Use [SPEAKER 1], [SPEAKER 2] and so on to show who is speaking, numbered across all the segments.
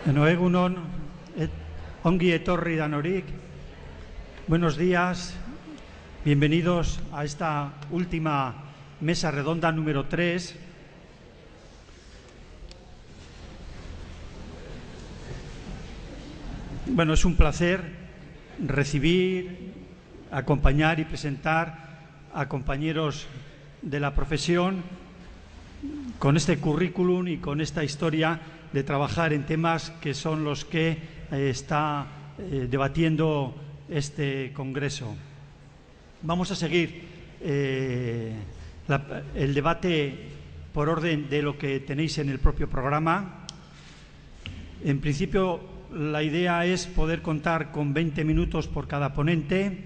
[SPEAKER 1] Egunon, ongi etorri danorik. Buenos días, bienvenidos a esta última mesa redonda número 3. Bueno, es un placer recibir, acompañar y presentar a compañeros de la profesión con este currículum y con esta historia de trabajar en temas que son los que está debatiendo este congreso. Vamos a seguir el debate por orden de lo que tenéis en el propio programa. En principio, la idea es poder contar con 20 minutos por cada ponente,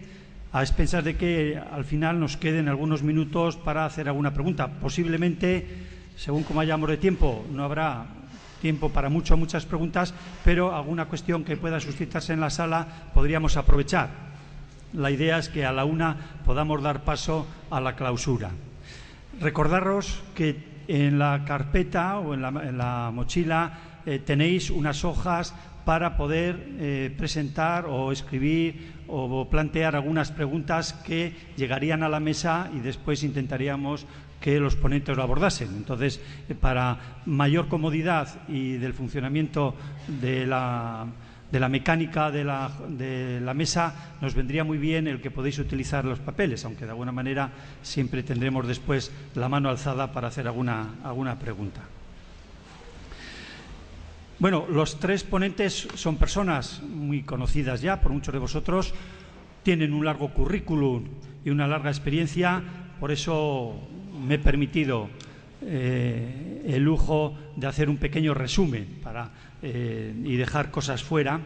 [SPEAKER 1] a expensas de que al final nos queden algunos minutos para hacer alguna pregunta. Posiblemente, según como hayamos de tiempo, no habrá tiempo para muchas preguntas, pero alguna cuestión que pueda suscitarse en la sala podríamos aprovechar. La idea es que a la 1 podamos dar paso a la clausura. Recordaros que en la carpeta o en la mochila tenéis unas hojas para poder presentar o escribir o plantear algunas preguntas que llegarían a la mesa y después intentaríamos que los ponentes lo abordasen. Entonces, para mayor comodidad y del funcionamiento de la mecánica de la mesa, nos vendría muy bien el que podéis utilizar los papeles, aunque de alguna manera siempre tendremos después la mano alzada para hacer alguna pregunta. Bueno, los 3 ponentes son personas muy conocidas ya por muchos de vosotros, tienen un largo currículum y una larga experiencia, por eso me he permitido el lujo de hacer un pequeño resumen y dejar cosas fuera.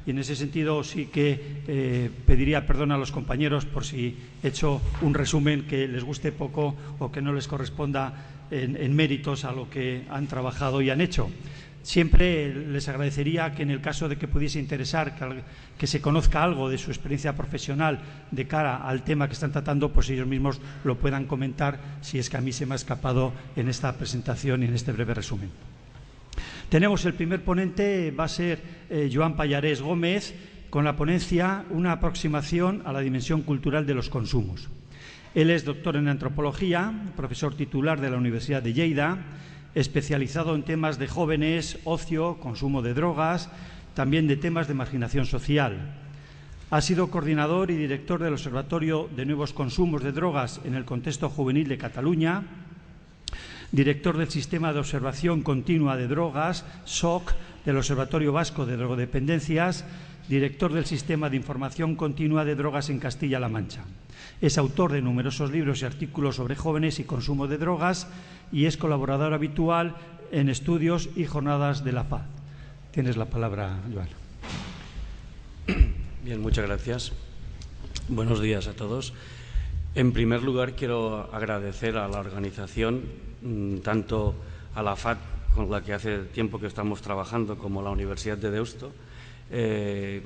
[SPEAKER 1] Y en ese sentido sí que pediría perdón a los compañeros por si he hecho un resumen que les guste poco o que no les corresponda en méritos a lo que han trabajado y han hecho. Siempre les agradecería que en el caso de que pudiese interesar que se conozca algo de su experiencia profesional de cara al tema que están tratando, pues ellos mismos lo puedan comentar si es que a mí se me ha escapado en esta presentación y en este breve resumen. Tenemos el primer ponente, va a ser Joan Pallarés Gómez, con la ponencia Una aproximación a la dimensión cultural de los consumos. Él es doctor en antropología, profesor titular de la Universidad de Lleida, especializado en temas de jóvenes, ocio, consumo de drogas, también de temas de marginación social. Ha sido coordinador y director del Observatorio de Nuevos Consumos de Drogas en el Contexto Juvenil de Cataluña, director del Sistema de Observación Continua de Drogas, SOC, del Observatorio Vasco de Drogodependencias, director del Sistema de Información Continua de Drogas en Castilla-La Mancha. Es autor de numerosos libros y artículos sobre jóvenes y consumo de drogas y es colaborador habitual en estudios y jornadas de la paz. Tienes la palabra, Joan.
[SPEAKER 2] Bien, muchas gracias. Buenos días a todos. En primer lugar, quiero agradecer a la organización, tanto a la FAD, con la que hace tiempo que estamos trabajando, como a la Universidad de Deusto, que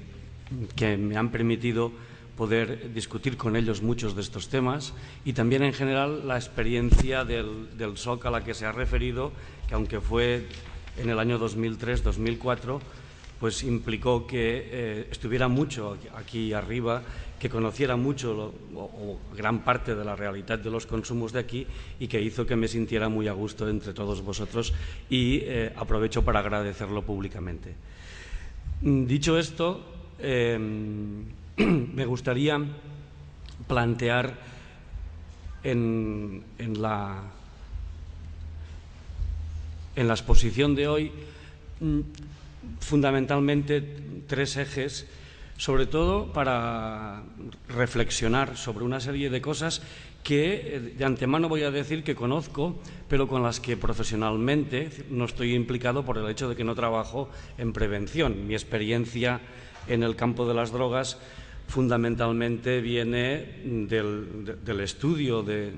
[SPEAKER 2] me han permitido poder discutir con ellos muchos de estos temas y también en general la experiencia del SOC a la que se ha referido, que aunque fue en el año 2003-2004, pues implicó que estuviera mucho aquí arriba, que conociera mucho o gran parte de la realidad de los consumos de aquí y que hizo que me sintiera muy a gusto entre todos vosotros y aprovecho para agradecerlo públicamente. Dicho esto, me gustaría plantear en la exposición de hoy fundamentalmente 3 ejes, sobre todo para reflexionar sobre una serie de cosas que de antemano voy a decir que conozco, pero con las que profesionalmente no estoy implicado por el hecho de que no trabajo en prevención. Mi experiencia en el campo de las drogas fundamentalmente viene del estudio de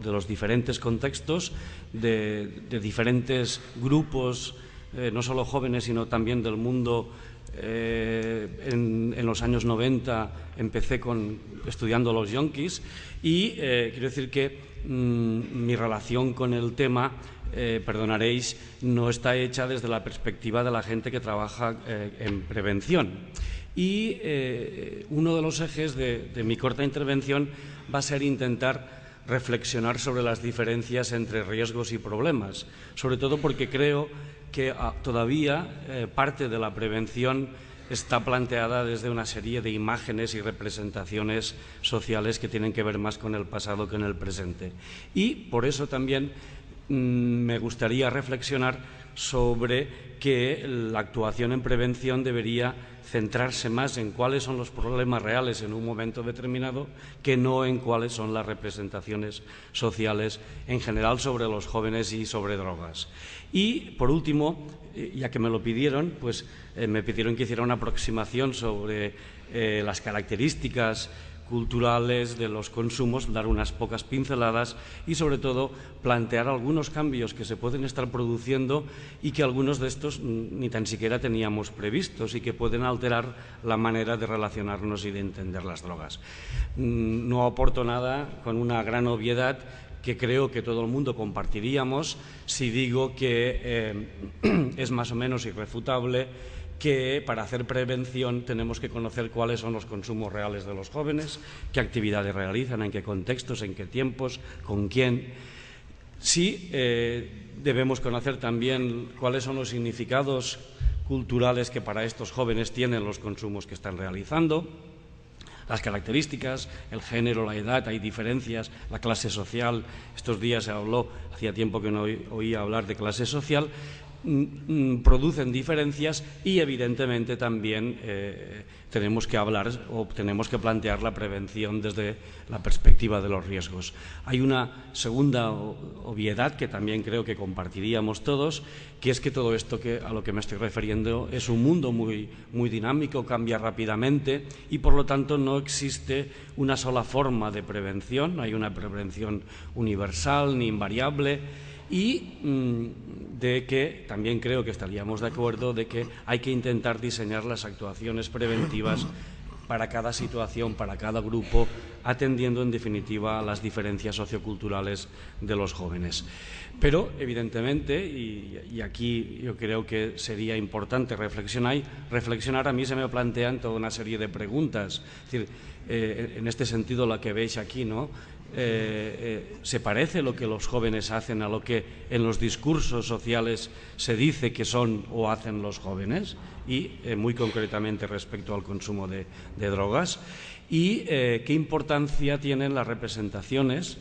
[SPEAKER 2] los diferentes contextos, de diferentes grupos, no solo jóvenes, sino también del mundo. En los años 90 empecé estudiando los yonkis y quiero decir que mi relación con el tema perdonaréis, no está hecha desde la perspectiva de la gente que trabaja en prevención. Y uno de los ejes de mi corta intervención va a ser intentar reflexionar sobre las diferencias entre riesgos y problemas, sobre todo porque creo que todavía parte de la prevención está planteada desde una serie de imágenes y representaciones sociales que tienen que ver más con el pasado que en el presente. Y por eso también me gustaría reflexionar sobre que la actuación en prevención debería centrarse más en cuáles son los problemas reales en un momento determinado que no en cuáles son las representaciones sociales en general sobre los jóvenes y sobre drogas. Y, por último, ya que me lo pidieron, pues me pidieron que hiciera una aproximación sobre las características culturales de los consumos, dar unas pocas pinceladas y, sobre todo, plantear algunos cambios que se pueden estar produciendo y que algunos de estos ni tan siquiera teníamos previstos y que pueden alterar la manera de relacionarnos y de entender las drogas. No aporto nada con una gran obviedad que creo que todo el mundo compartiríamos si digo que es más o menos irrefutable que para hacer prevención tenemos que conocer cuáles son los consumos reales de los jóvenes, qué actividades realizan, en qué contextos, en qué tiempos, con quién. Sí, debemos conocer también cuáles son los significados culturales que para estos jóvenes tienen los consumos que están realizando, las características, el género, la edad, hay diferencias, la clase social. Estos días se habló, hacía tiempo que no oía hablar de clase social, producen diferencias y evidentemente también tenemos que hablar o tenemos que plantear la prevención desde la perspectiva de los riesgos. Hay una segunda obviedad que también creo que compartiríamos todos, que es que todo esto a lo que me estoy refiriendo es un mundo muy dinámico, cambia rápidamente y por lo tanto no existe una sola forma de prevención, no hay una prevención universal ni invariable. Y de que también creo que estaríamos de acuerdo de que hay que intentar diseñar las actuaciones preventivas para cada situación, para cada grupo, atendiendo en definitiva a las diferencias socioculturales de los jóvenes. Pero, evidentemente, y aquí yo creo que sería importante reflexionar, a mí se me plantean toda una serie de preguntas. Es decir, en este sentido, la que veis aquí, ¿no? ¿Se parece lo que los jóvenes hacen a lo que en los discursos sociales se dice que son o hacen los jóvenes? Y muy concretamente respecto al consumo de drogas. Y qué importancia tienen las representaciones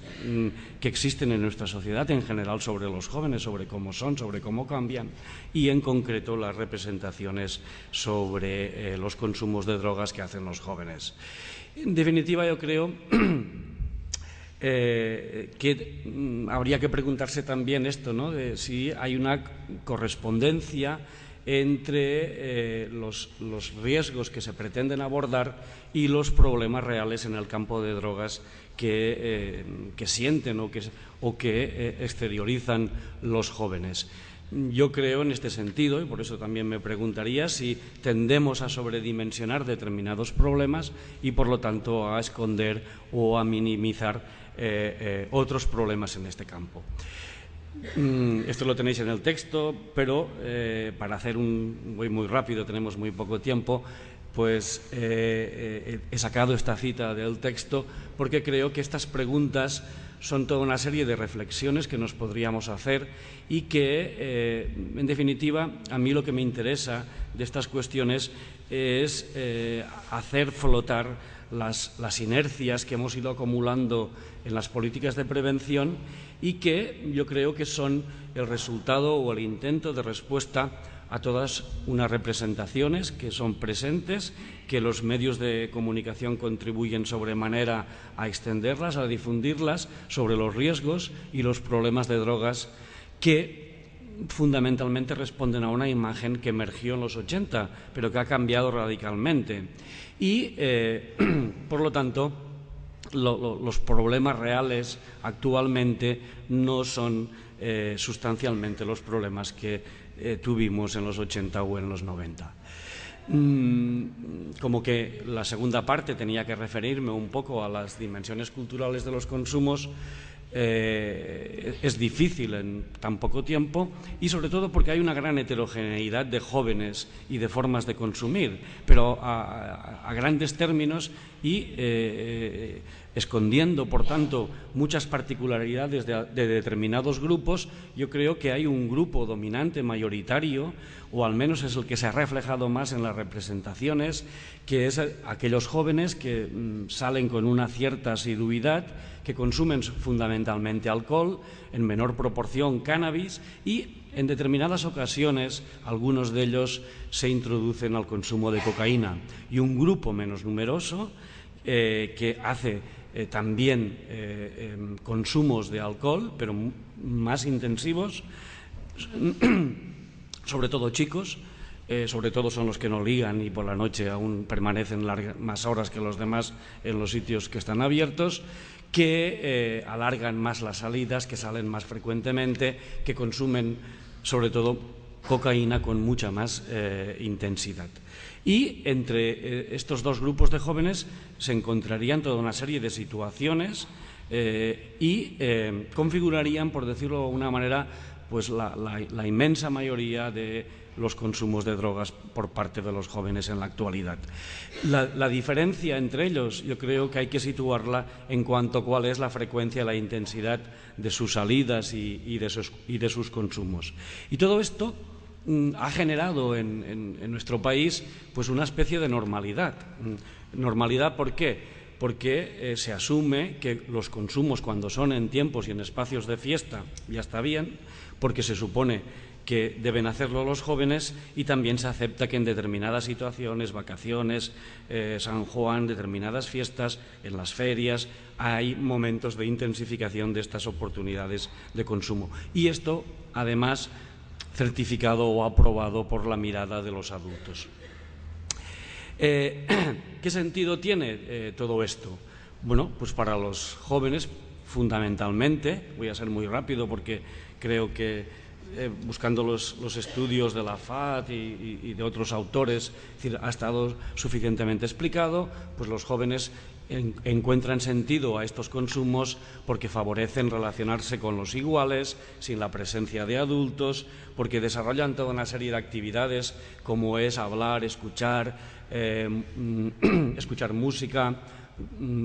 [SPEAKER 2] que existen en nuestra sociedad en general sobre los jóvenes, sobre cómo son, sobre cómo cambian, y en concreto las representaciones sobre los consumos de drogas que hacen los jóvenes. En definitiva, yo creo que habría que preguntarse también esto, ¿no? De si hay una correspondencia entre los riesgos que se pretenden abordar y los problemas reales en el campo de drogas que sienten o que exteriorizan los jóvenes. Yo creo en este sentido, y por eso también me preguntaría si tendemos a sobredimensionar determinados problemas y, por lo tanto, a esconder o a minimizar otros problemas en este campo. Esto lo tenéis en el texto, pero para hacer voy muy rápido, tenemos muy poco tiempo, pues he sacado esta cita del texto porque creo que estas preguntas son toda una serie de reflexiones que nos podríamos hacer y que, en definitiva, a mí lo que me interesa de estas cuestiones es hacer flotar las inercias que hemos ido acumulando en las políticas de prevención y que yo creo que son el resultado o el intento de respuesta a todas unas representaciones que son presentes, que los medios de comunicación contribuyen sobremanera a extenderlas, a difundirlas, sobre los riesgos y los problemas de drogas que fundamentalmente responden a una imagen que emergió en los 80, pero que ha cambiado radicalmente. Y, por lo tanto, los problemas reales actualmente no son sustancialmente los problemas que tuvimos en los 80 o en los 90. Como que la segunda parte tenía que referirme un poco a las dimensiones culturales de los consumos, es difícil en tan poco tiempo, y sobre todo porque hay una gran heterogeneidad de jóvenes y de formas de consumir, pero a grandes términos y escondiendo, por tanto, muchas particularidades de determinados grupos. Yo creo que hay un grupo dominante, mayoritario, o al menos es el que se ha reflejado más en las representaciones, que es aquellos jóvenes que salen con una cierta asiduidad, que consumen fundamentalmente alcohol, en menor proporción cannabis, y en determinadas ocasiones algunos de ellos se introducen al consumo de cocaína, y un grupo menos numeroso que hace también consumos de alcohol, pero más intensivos, sobre todo chicos, sobre todo son los que no ligan y por la noche aún permanecen más horas que los demás en los sitios que están abiertos, que alargan más las salidas, que salen más frecuentemente, que consumen sobre todo cocaína con mucha más intensidad. Y entre estos dos grupos de jóvenes se encontrarían toda una serie de situaciones y configurarían, por decirlo de alguna manera, pues la inmensa mayoría de los consumos de drogas por parte de los jóvenes en la actualidad. La diferencia entre ellos, yo creo que hay que situarla en cuanto a cuál es la frecuencia y la intensidad de sus salidas y de sus consumos. Y todo esto ha generado en nuestro país pues una especie de normalidad. ¿Normalidad por qué? Porque se asume que los consumos, cuando son en tiempos y en espacios de fiesta, ya está bien, porque se supone que deben hacerlo los jóvenes, y también se acepta que en determinadas situaciones, vacaciones, San Juan, determinadas fiestas, en las ferias, hay momentos de intensificación de estas oportunidades de consumo. Y esto, además, certificado o aprobado por la mirada de los adultos. ¿Qué sentido tiene todo esto? Bueno, pues para los jóvenes, fundamentalmente, voy a ser muy rápido porque creo que buscando los estudios de la FAD y de otros autores, es decir, ha estado suficientemente explicado, pues los jóvenes encuentran sentido a estos consumos porque favorecen relacionarse con los iguales, sin la presencia de adultos, porque desarrollan toda una serie de actividades como es hablar, escuchar música,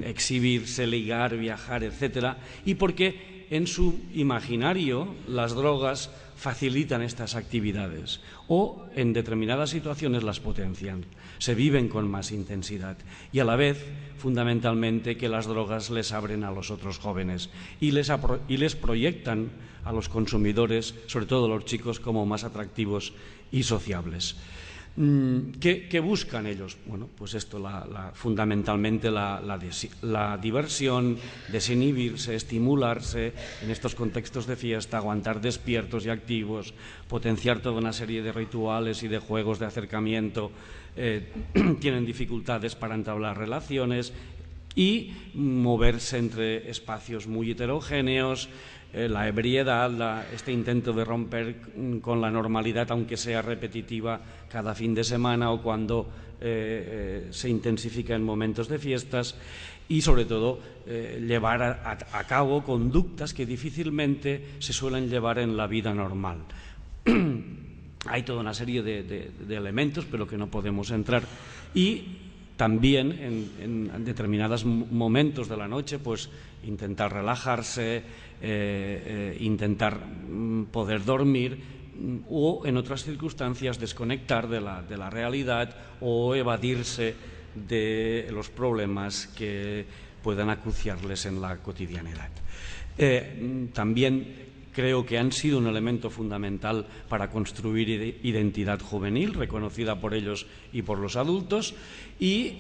[SPEAKER 2] exhibirse, ligar, viajar, etcétera, y porque en su imaginario las drogas facilitan estas actividades o en determinadas situaciones las potencian, se viven con más intensidad, y a la vez, fundamentalmente, que las drogas les abren a los otros jóvenes y les proyectan a los consumidores, sobre todo a los chicos, como más atractivos y sociables. ¿Qué buscan ellos? Bueno, pues esto, fundamentalmente la diversión, desinhibirse, estimularse en estos contextos de fiesta, aguantar despiertos y activos, potenciar toda una serie de rituales y de juegos de acercamiento, tienen dificultades para entablar relaciones y moverse entre espacios muy heterogéneos. La ebriedad, este intento de romper con la normalidad, aunque sea repetitiva cada fin de semana o cuando se intensifica en momentos de fiestas, y sobre todo llevar a cabo conductas que difícilmente se suelen llevar en la vida normal. Hay toda una serie de elementos, pero que no podemos entrar, y también en determinados momentos de la noche, pues intentar relajarse, intentar poder dormir, o en otras circunstancias desconectar de la realidad o evadirse de los problemas que puedan acuciarles en la cotidianidad. También creo que han sido un elemento fundamental para construir identidad juvenil, reconocida por ellos y por los adultos, y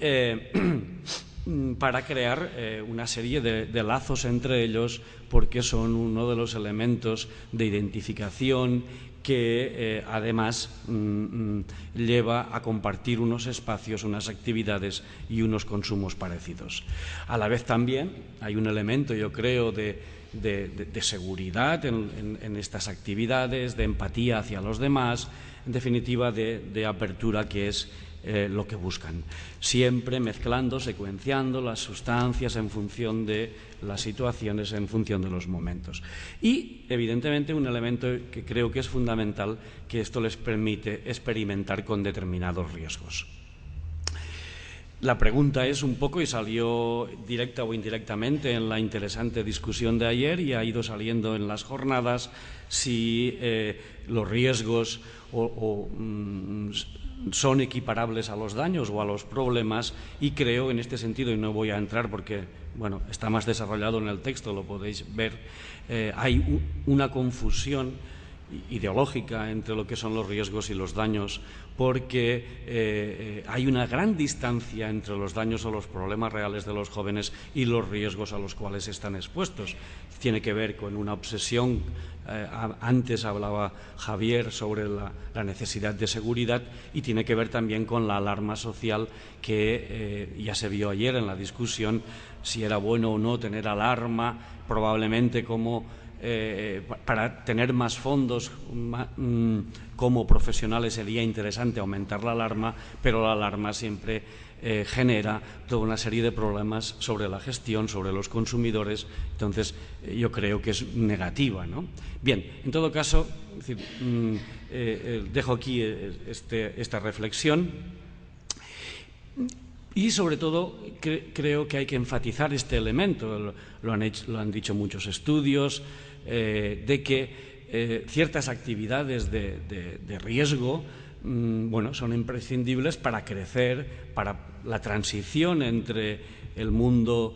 [SPEAKER 2] para crear una serie de lazos entre ellos, porque son uno de los elementos de identificación que además lleva a compartir unos espacios, unas actividades y unos consumos parecidos. A la vez también hay un elemento, yo creo, de seguridad en estas actividades, de empatía hacia los demás, en definitiva de apertura, que es lo que buscan, siempre mezclando, secuenciando las sustancias en función de las situaciones, en función de los momentos. Y, evidentemente, un elemento que creo que es fundamental, que esto les permite experimentar con determinados riesgos. La pregunta es un poco, y salió directa o indirectamente en la interesante discusión de ayer y ha ido saliendo en las jornadas, si los riesgos son equiparables a los daños o a los problemas, y creo en este sentido, y no voy a entrar porque bueno, está más desarrollado en el texto, lo podéis ver, hay una confusión ideológica entre lo que son los riesgos y los daños, porque hay una gran distancia entre los daños o los problemas reales de los jóvenes y los riesgos a los cuales están expuestos. Tiene que ver con una obsesión, antes hablaba Javier sobre la necesidad de seguridad, y tiene que ver también con la alarma social que ya se vio ayer en la discusión, si era bueno o no tener alarma, probablemente como para tener más fondos como profesionales sería interesante aumentar la alarma, pero la alarma siempre genera toda una serie de problemas sobre la gestión, sobre los consumidores. Entonces yo creo que es negativa, ¿no? Bien, en todo caso, es decir, dejo aquí esta reflexión. Y, sobre todo, creo que hay que enfatizar este elemento, lo han dicho muchos estudios, de que ciertas actividades de riesgo bueno, son imprescindibles para crecer, para la transición entre el mundo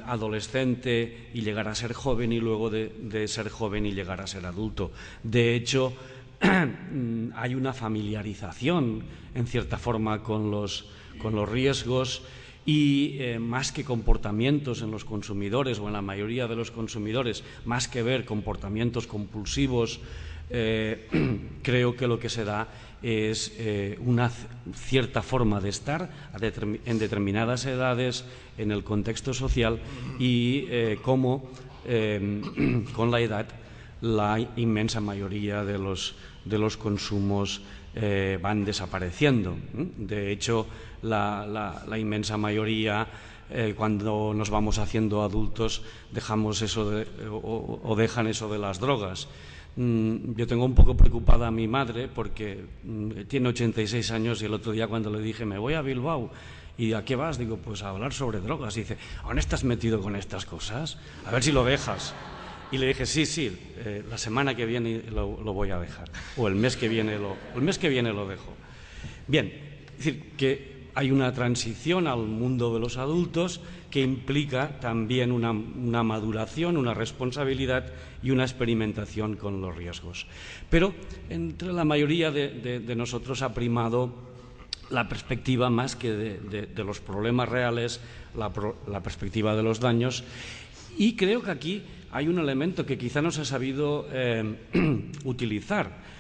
[SPEAKER 2] adolescente y llegar a ser joven, y luego de ser joven y llegar a ser adulto. De hecho, hay una familiarización, en cierta forma, con los riesgos, y más que comportamientos en los consumidores o en la mayoría de los consumidores, más que ver comportamientos compulsivos, creo que lo que se da es una cierta forma de estar en determinadas edades en el contexto social, y cómo con la edad la inmensa mayoría de los consumos van desapareciendo. De hecho, la inmensa mayoría, cuando nos vamos haciendo adultos, dejamos eso o dejan eso de las drogas. Yo tengo un poco preocupada a mi madre porque tiene 86 años, y el otro día, cuando le dije me voy a Bilbao, ¿y a qué vas? Digo, pues a hablar sobre drogas. Y dice, ¿aún estás metido con estas cosas? A ver si lo dejas. Y le dije, sí, la semana que viene lo voy a dejar, o el mes que viene lo dejo. Bien, es decir, que hay una transición al mundo de los adultos que implica también una maduración, una responsabilidad y una experimentación con los riesgos. Pero entre la mayoría de nosotros ha primado la perspectiva, más que de los problemas reales, la perspectiva de los daños. Y creo que aquí hay un elemento que quizá no se ha sabido utilizar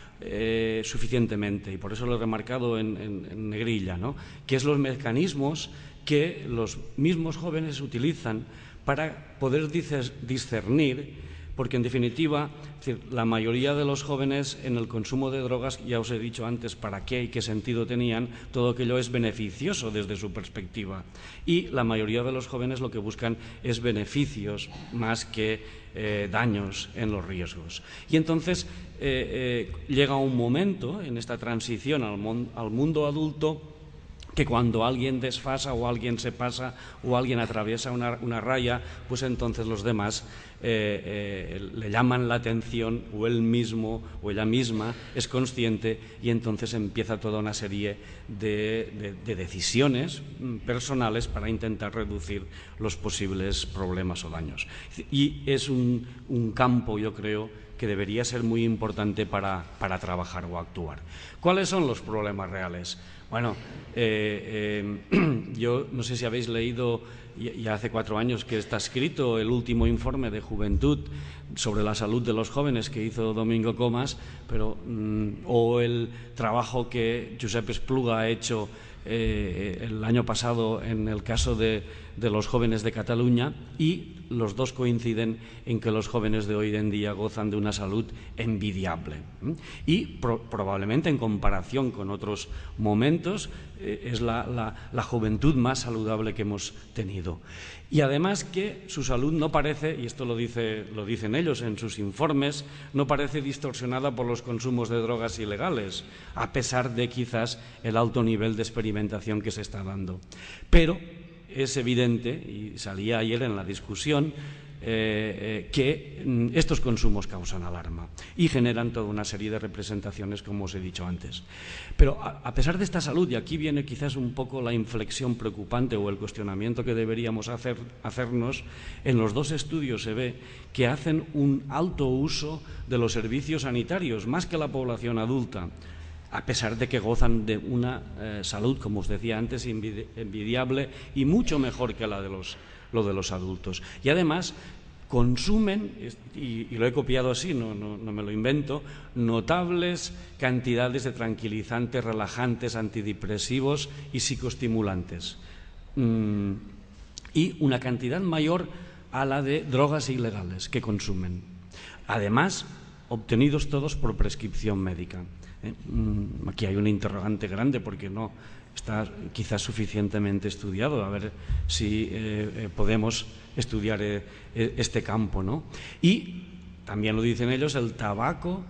[SPEAKER 2] suficientemente, y por eso lo he remarcado en negrilla, ¿no? Que es los mecanismos que los mismos jóvenes utilizan para poder discernir, porque en definitiva, es decir, la mayoría de los jóvenes en el consumo de drogas, ya os he dicho antes para qué y qué sentido tenían, todo aquello es beneficioso desde su perspectiva, y la mayoría de los jóvenes lo que buscan es beneficios más que daños en los riesgos. Y entonces llega un momento en esta transición al mundo adulto, que cuando alguien desfasa o alguien se pasa o alguien atraviesa una raya, pues entonces los demás le llaman la atención, o él mismo o ella misma es consciente, y entonces empieza toda una serie de decisiones personales para intentar reducir los posibles problemas o daños. Y es un campo, yo creo, que debería ser muy importante para trabajar o actuar. ¿Cuáles son los problemas reales? Bueno, yo no sé si habéis leído, ya hace 4 años que está escrito, el último informe de Juventud sobre la salud de los jóvenes que hizo Domingo Comas, o el trabajo que Josep Espluga ha hecho el año pasado en el caso de los jóvenes de Cataluña, y los dos coinciden en que los jóvenes de hoy en día gozan de una salud envidiable, y probablemente en comparación con otros momentos, es la juventud más saludable que hemos tenido. Y además que su salud no parece, y esto lo dicen ellos en sus informes, no parece distorsionada por los consumos de drogas ilegales, a pesar de quizás el alto nivel de experimentación que se está dando. Pero es evidente, y salía ayer en la discusión, que estos consumos causan alarma y generan toda una serie de representaciones, como os he dicho antes. Pero a pesar de esta salud, y aquí viene quizás un poco la inflexión preocupante o el cuestionamiento que deberíamos hacernos, en los dos estudios se ve que hacen un alto uso de los servicios sanitarios, más que la población adulta, a pesar de que gozan de una salud, como os decía antes, envidiable y mucho mejor que lo de los adultos. Y además consumen, y lo he copiado así, no me lo invento, notables cantidades de tranquilizantes, relajantes, antidepresivos y psicoestimulantes. Y una cantidad mayor a la de drogas ilegales que consumen. Además, obtenidos todos por prescripción médica. Aquí hay un interrogante grande porque no está quizás suficientemente estudiado, a ver si podemos estudiar este campo, ¿no? Y también lo dicen ellos, el tabaco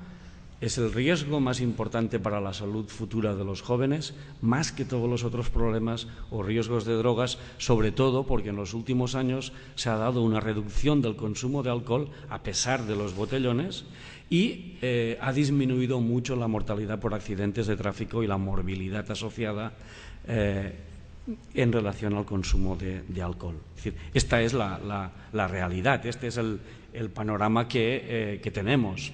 [SPEAKER 2] es el riesgo más importante para la salud futura de los jóvenes, más que todos los otros problemas o riesgos de drogas, sobre todo porque en los últimos años se ha dado una reducción del consumo de alcohol a pesar de los botellones y ha disminuido mucho la mortalidad por accidentes de tráfico y la morbilidad asociada en relación al consumo de alcohol. Es decir, esta es la realidad, este es el panorama que tenemos.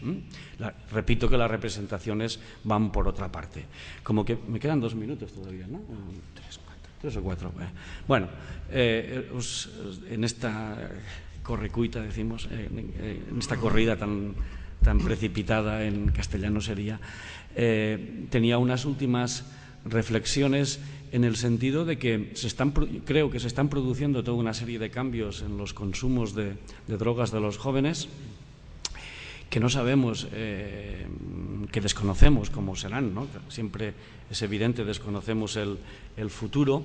[SPEAKER 2] Repito que las representaciones van por otra parte. Como que me quedan 2 minutos todavía, ¿no? 3 o 4. Bueno, en esta correcuita, decimos, en esta corrida tan precipitada, en castellano sería, tenía unas últimas reflexiones en el sentido de que creo que se están produciendo toda una serie de cambios en los consumos de drogas de los jóvenes que no sabemos, que desconocemos cómo serán, ¿no? Siempre es evidente, desconocemos el futuro,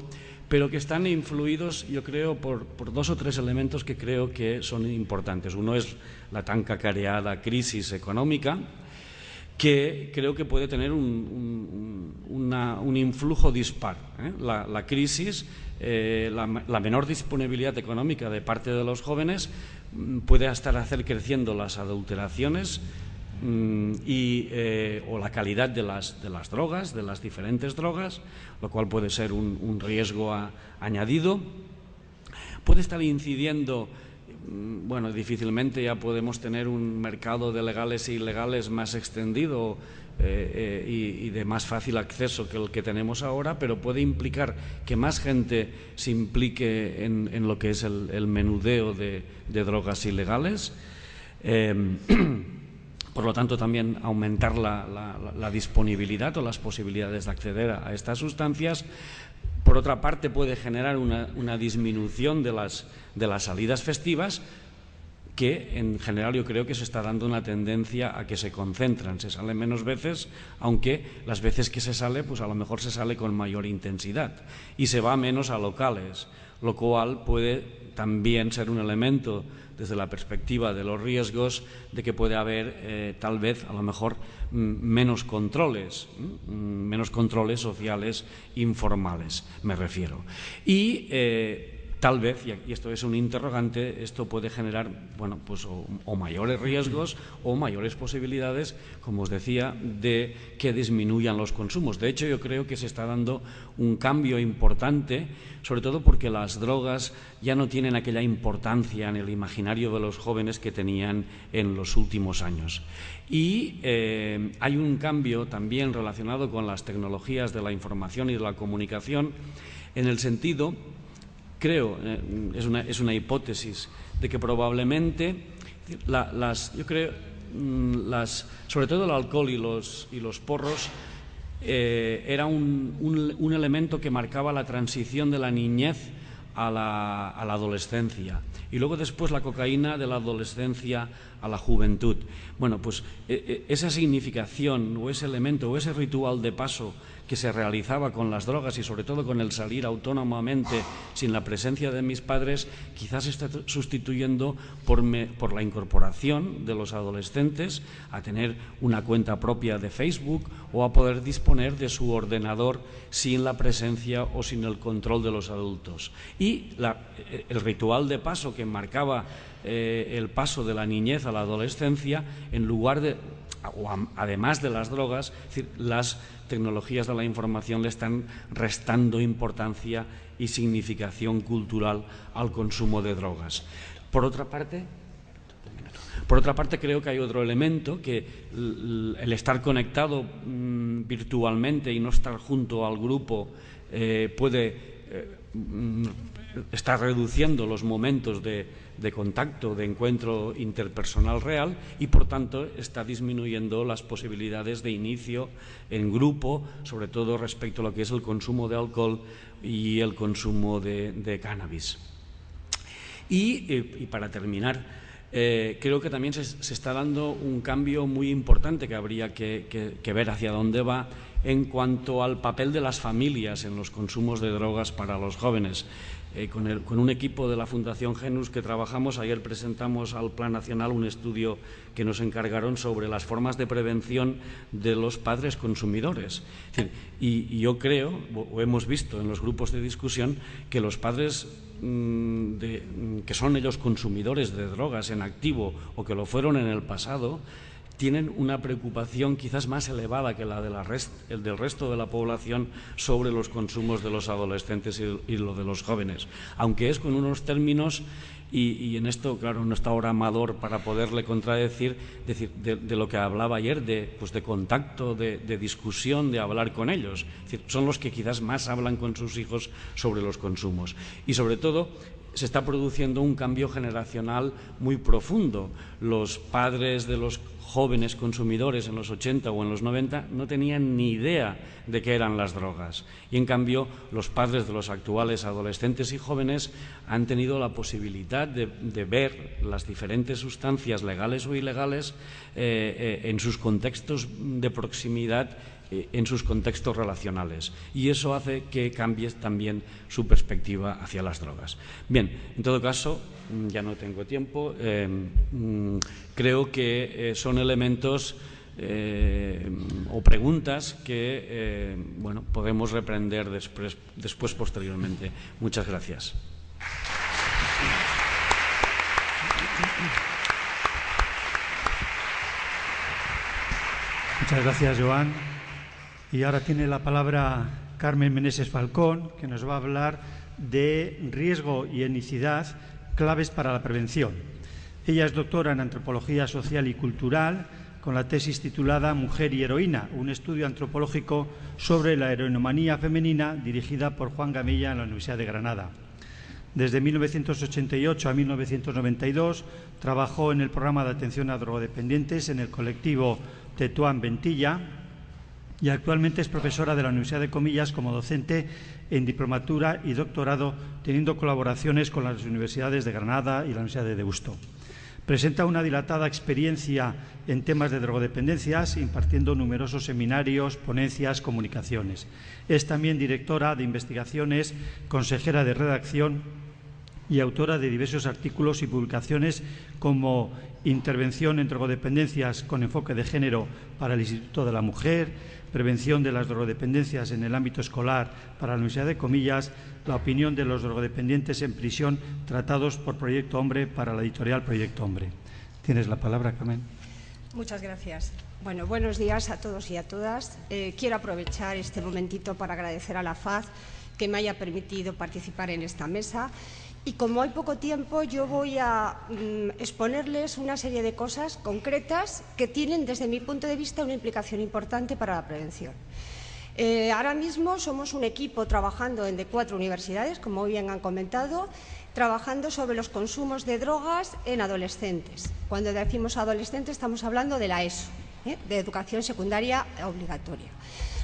[SPEAKER 2] pero que están influidos, yo creo, por 2 o 3 elementos que creo que son importantes. Uno es la tan cacareada crisis económica, que creo que puede tener un influjo dispar. La crisis, la menor disponibilidad económica de parte de los jóvenes puede hasta hacer creciendo las adulteraciones o la calidad de las drogas, de las diferentes drogas, lo cual puede ser un riesgo añadido. Puede estar incidiendo. Bueno, difícilmente ya podemos tener un mercado de legales e ilegales más extendido y de más fácil acceso que el que tenemos ahora, pero puede implicar que más gente se implique en lo que es el menudeo de drogas ilegales. Por lo tanto, también aumentar la disponibilidad o las posibilidades de acceder a estas sustancias. Por otra parte, puede generar una disminución de las salidas festivas, que en general yo creo que se está dando una tendencia a que se concentran. Se sale menos veces, aunque las veces que se sale, pues a lo mejor se sale con mayor intensidad y se va menos a locales, lo cual puede también ser un elemento desde la perspectiva de los riesgos de que puede haber tal vez a lo mejor menos controles sociales informales, me refiero. Y tal vez, y esto es un interrogante, esto puede generar, bueno, pues o mayores riesgos o mayores posibilidades, como os decía, de que disminuyan los consumos. De hecho, yo creo que se está dando un cambio importante, sobre todo porque las drogas ya no tienen aquella importancia en el imaginario de los jóvenes que tenían en los últimos años. Y hay un cambio también relacionado con las tecnologías de la información y de la comunicación, en el sentido, creo, es una hipótesis, de que probablemente sobre todo el alcohol y los porros era un elemento que marcaba la transición de la niñez a la adolescencia y luego después la cocaína de la adolescencia a la juventud. Bueno, pues esa significación o ese elemento o ese ritual de paso que se realizaba con las drogas y sobre todo con el salir autónomamente sin la presencia de mis padres, quizás se está sustituyendo por la incorporación de los adolescentes a tener una cuenta propia de Facebook o a poder disponer de su ordenador sin la presencia o sin el control de los adultos. Y el ritual de paso que marcaba el paso de la niñez a la adolescencia, en lugar de, o además de las drogas, es decir, las tecnologías de la información le están restando importancia y significación cultural al consumo de drogas. Por otra parte, creo que hay otro elemento, que el estar conectado virtualmente y no estar junto al grupo está reduciendo los momentos de contacto, de encuentro interpersonal real y, por tanto, está disminuyendo las posibilidades de inicio en grupo, sobre todo respecto a lo que es el consumo de alcohol y el consumo de cannabis. Y para terminar, creo que también se está dando un cambio muy importante que habría que ver hacia dónde va en cuanto al papel de las familias en los consumos de drogas para los jóvenes. Con un equipo de la Fundación Genus que trabajamos, ayer presentamos al Plan Nacional un estudio que nos encargaron sobre las formas de prevención de los padres consumidores. Es decir, y yo creo, o hemos visto en los grupos de discusión, que los padres que son ellos consumidores de drogas en activo o que lo fueron en el pasado, tienen una preocupación quizás más elevada que la del resto de la población sobre los consumos de los adolescentes y lo de los jóvenes, aunque es con unos términos, y en esto, claro, no está ahora Amador para poderle contradecir, de lo que hablaba ayer, de contacto, de discusión, de hablar con ellos. Es decir, son los que quizás más hablan con sus hijos sobre los consumos. Y sobre todo, se está produciendo un cambio generacional muy profundo. Los padres de los jóvenes consumidores en los 80 o en los 90 no tenían ni idea de qué eran las drogas. Y, en cambio, los padres de los actuales adolescentes y jóvenes han tenido la posibilidad de ver las diferentes sustancias legales o ilegales en sus contextos de proximidad, en sus contextos relacionales, y eso hace que cambie también su perspectiva hacia las drogas. Bien, en todo caso, ya no tengo tiempo, creo que son elementos o preguntas que bueno, podemos reprender después posteriormente. Muchas gracias.
[SPEAKER 1] Muchas gracias, Joan. Y ahora tiene la palabra Carmen Meneses Falcón, que nos va a hablar de riesgo y etnicidad, claves para la prevención. Ella es doctora en Antropología Social y Cultural, con la tesis titulada Mujer y heroína, un estudio antropológico sobre la heroinomanía femenina, dirigida por Juan Gamella en la Universidad de Granada. Desde 1988 a 1992 trabajó en el programa de atención a drogodependientes en el colectivo Tetuán Ventilla, y actualmente es profesora de la Universidad de Comillas como docente en diplomatura y doctorado, teniendo colaboraciones con las universidades de Granada y la Universidad de Deusto. Presenta una dilatada experiencia en temas de drogodependencias, impartiendo numerosos seminarios, ponencias, comunicaciones. Es también directora de investigaciones, consejera de redacción y autora de diversos artículos y publicaciones como Intervención en drogodependencias con enfoque de género para el Instituto de la Mujer, Prevención de las drogodependencias en el ámbito escolar para la Universidad de Comillas, La opinión de los drogodependientes en prisión, tratados por Proyecto Hombre para la editorial Proyecto Hombre. Tienes la palabra, Carmen.
[SPEAKER 3] Muchas gracias. Bueno, buenos días a todos y a todas. Quiero aprovechar este momentito para agradecer a la FAD que me haya permitido participar en esta mesa. Y como hay poco tiempo, yo voy a exponerles una serie de cosas concretas que tienen, desde mi punto de vista, una implicación importante para la prevención. Ahora mismo somos un equipo trabajando de 4 universidades, como bien han comentado, trabajando sobre los consumos de drogas en adolescentes. Cuando decimos adolescentes estamos hablando de la ESO, de educación secundaria obligatoria.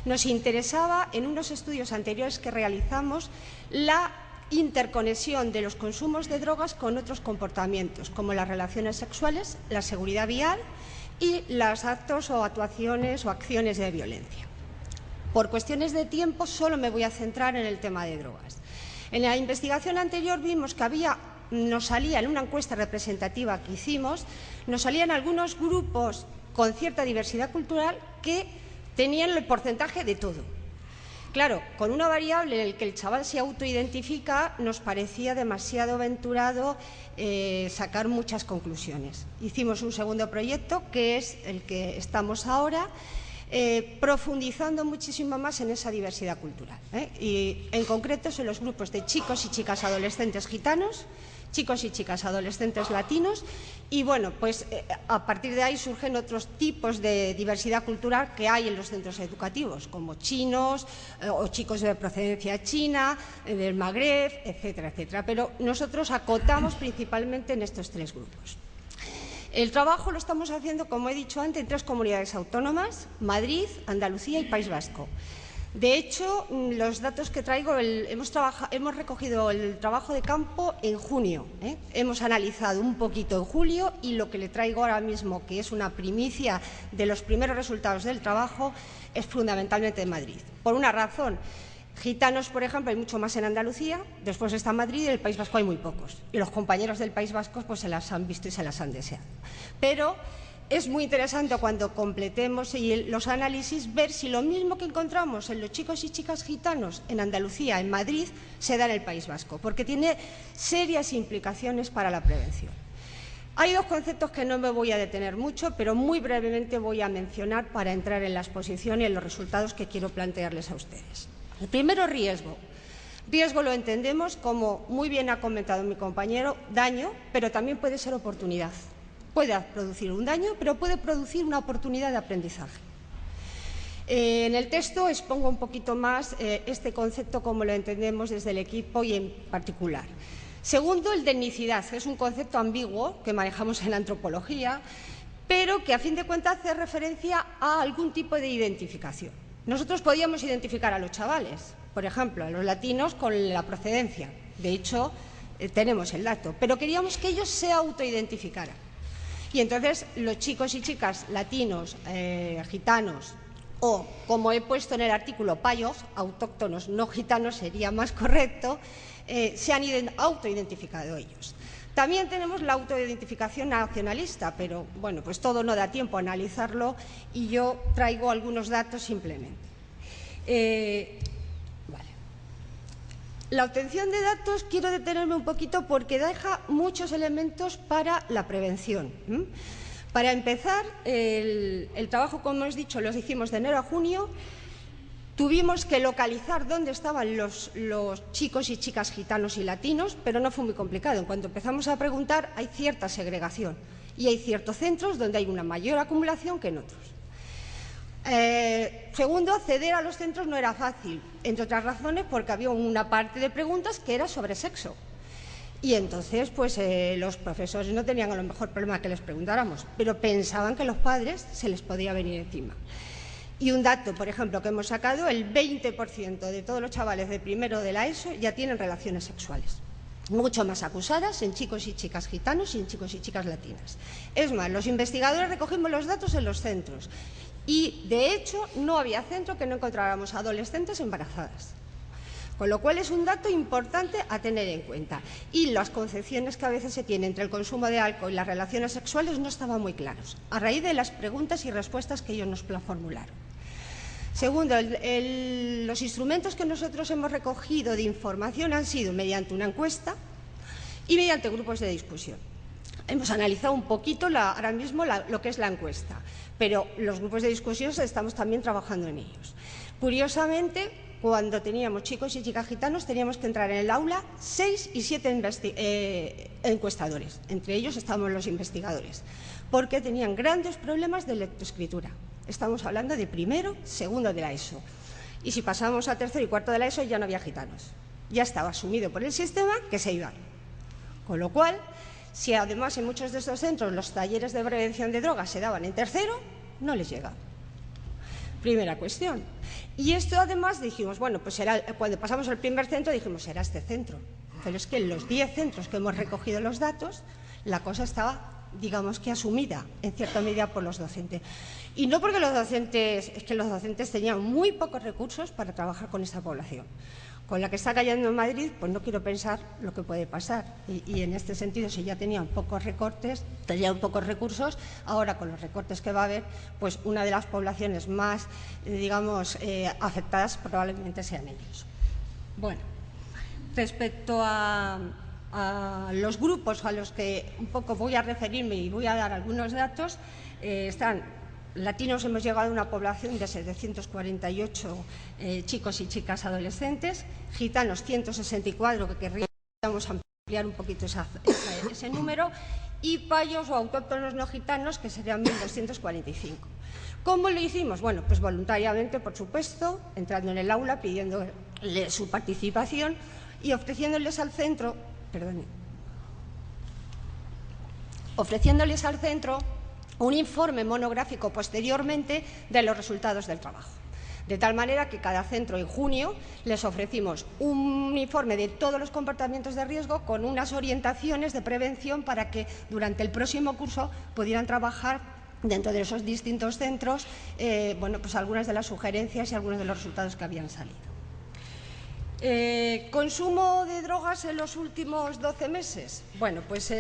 [SPEAKER 3] Nos interesaba, en unos estudios anteriores que realizamos, la interconexión de los consumos de drogas con otros comportamientos, como las relaciones sexuales, la seguridad vial y los actos o actuaciones o acciones de violencia. Por cuestiones de tiempo, solo me voy a centrar en el tema de drogas. En la investigación anterior vimos que nos salía en una encuesta representativa que hicimos, nos salían algunos grupos con cierta diversidad cultural que tenían el porcentaje de todo. Claro, con una variable en la que el chaval se autoidentifica, nos parecía demasiado aventurado sacar muchas conclusiones. Hicimos un segundo proyecto, que es el que estamos ahora, profundizando muchísimo más en esa diversidad cultural. Y en concreto son los grupos de chicos y chicas adolescentes gitanos, chicos y chicas adolescentes latinos, y bueno, pues a partir de ahí surgen otros tipos de diversidad cultural que hay en los centros educativos, como chinos o chicos de procedencia china, del Magreb, etcétera, etcétera. Pero nosotros acotamos principalmente en estos tres grupos. El trabajo lo estamos haciendo, como he dicho antes, en 3 comunidades autónomas: Madrid, Andalucía y País Vasco. De hecho, los datos que traigo, hemos recogido el trabajo de campo en junio. Hemos analizado un poquito en julio y lo que le traigo ahora mismo, que es una primicia de los primeros resultados del trabajo, es fundamentalmente en Madrid. Por una razón: gitanos, por ejemplo, hay mucho más en Andalucía, después está Madrid y en el País Vasco hay muy pocos. Y los compañeros del País Vasco pues se las han visto y se las han deseado. Pero es muy interesante cuando completemos los análisis ver si lo mismo que encontramos en los chicos y chicas gitanos en Andalucía, en Madrid, se da en el País Vasco, porque tiene serias implicaciones para la prevención. Hay 2 conceptos que no me voy a detener mucho, pero muy brevemente voy a mencionar para entrar en la exposición y en los resultados que quiero plantearles a ustedes. El primero, riesgo. Riesgo lo entendemos como, muy bien ha comentado mi compañero, daño, pero también puede ser oportunidad. Puede producir un daño, pero puede producir una oportunidad de aprendizaje. En el texto expongo un poquito más este concepto como lo entendemos desde el equipo y en particular. Segundo, el de etnicidad. Es un concepto ambiguo que manejamos en antropología, pero que a fin de cuentas hace referencia a algún tipo de identificación. Nosotros podíamos identificar a los chavales, por ejemplo, a los latinos con la procedencia. De hecho, tenemos el dato, pero queríamos que ellos se autoidentificaran. Y entonces los chicos y chicas latinos, gitanos, o como he puesto en el artículo, payos, autóctonos, no gitanos, sería más correcto, se han autoidentificado ellos. También tenemos la autoidentificación nacionalista, pero bueno, pues todo no da tiempo a analizarlo y yo traigo algunos datos simplemente. La obtención de datos quiero detenerme un poquito porque deja muchos elementos para la prevención. Para empezar, el trabajo, como os he dicho, lo hicimos de enero a junio. Tuvimos que localizar dónde estaban los chicos y chicas gitanos y latinos, pero no fue muy complicado. En cuanto empezamos a preguntar, hay cierta segregación y hay ciertos centros donde hay una mayor acumulación que en otros. Segundo, acceder a los centros no era fácil, entre otras razones porque había una parte de preguntas que era sobre sexo. Y entonces, pues los profesores no tenían a lo mejor problema que les preguntáramos, pero pensaban que los padres se les podía venir encima. Y un dato, por ejemplo, que hemos sacado, el 20% de todos los chavales de primero de la ESO ya tienen relaciones sexuales. Mucho más acusadas en chicos y chicas gitanos y en chicos y chicas latinas. Es más, los investigadores recogimos los datos en los centros y, de hecho, no había centro que no encontráramos adolescentes embarazadas. Con lo cual es un dato importante a tener en cuenta. Y las concepciones que a veces se tienen entre el consumo de alcohol y las relaciones sexuales no estaban muy claros, a raíz de las preguntas y respuestas que ellos nos formularon. Segundo, los instrumentos que nosotros hemos recogido de información han sido mediante una encuesta y mediante grupos de discusión. Hemos analizado un poquito ahora mismo lo que es la encuesta, pero los grupos de discusión estamos también trabajando en ellos. Curiosamente, cuando teníamos chicos y chicas gitanos, teníamos que entrar en el aula 6 y 7 encuestadores. Entre ellos estábamos los investigadores, porque tenían grandes problemas de lectoescritura. Estamos hablando de primero, segundo de la ESO. Y si pasábamos a tercero y cuarto de la ESO ya no había gitanos. Ya estaba asumido por el sistema que se iban. Con lo cual, si además en muchos de estos centros los talleres de prevención de drogas se daban en tercero, no les llegaba. Primera cuestión. Y esto además dijimos, bueno, pues cuando pasamos al primer centro dijimos, será este centro. Pero es que en los 10 centros que hemos recogido los datos, la cosa estaba, digamos que asumida en cierta medida por los docentes. Y no porque los docentes tenían muy pocos recursos para trabajar con esta población. Con la que está cayendo en Madrid, pues no quiero pensar lo que puede pasar. Y en este sentido, si ya tenían pocos recortes, tenían pocos recursos, ahora con los recortes que va a haber, pues una de las poblaciones más, digamos, afectadas probablemente sean ellos. Bueno, respecto a los grupos a los que un poco voy a referirme y voy a dar algunos datos, están... Latinos hemos llegado a una población de 748 chicos y chicas adolescentes, gitanos 164, que querríamos ampliar un poquito ese número, y payos o autóctonos no gitanos, que serían 1.245. ¿Cómo lo hicimos? Bueno, pues voluntariamente, por supuesto, entrando en el aula, pidiéndole su participación y ofreciéndoles al centro, un informe monográfico posteriormente de los resultados del trabajo. De tal manera que cada centro en junio les ofrecimos un informe de todos los comportamientos de riesgo con unas orientaciones de prevención para que durante el próximo curso pudieran trabajar dentro de esos distintos centros, bueno, pues algunas de las sugerencias y algunos de los resultados que habían salido. ¿Consumo de drogas en los últimos 12 meses? Bueno, pues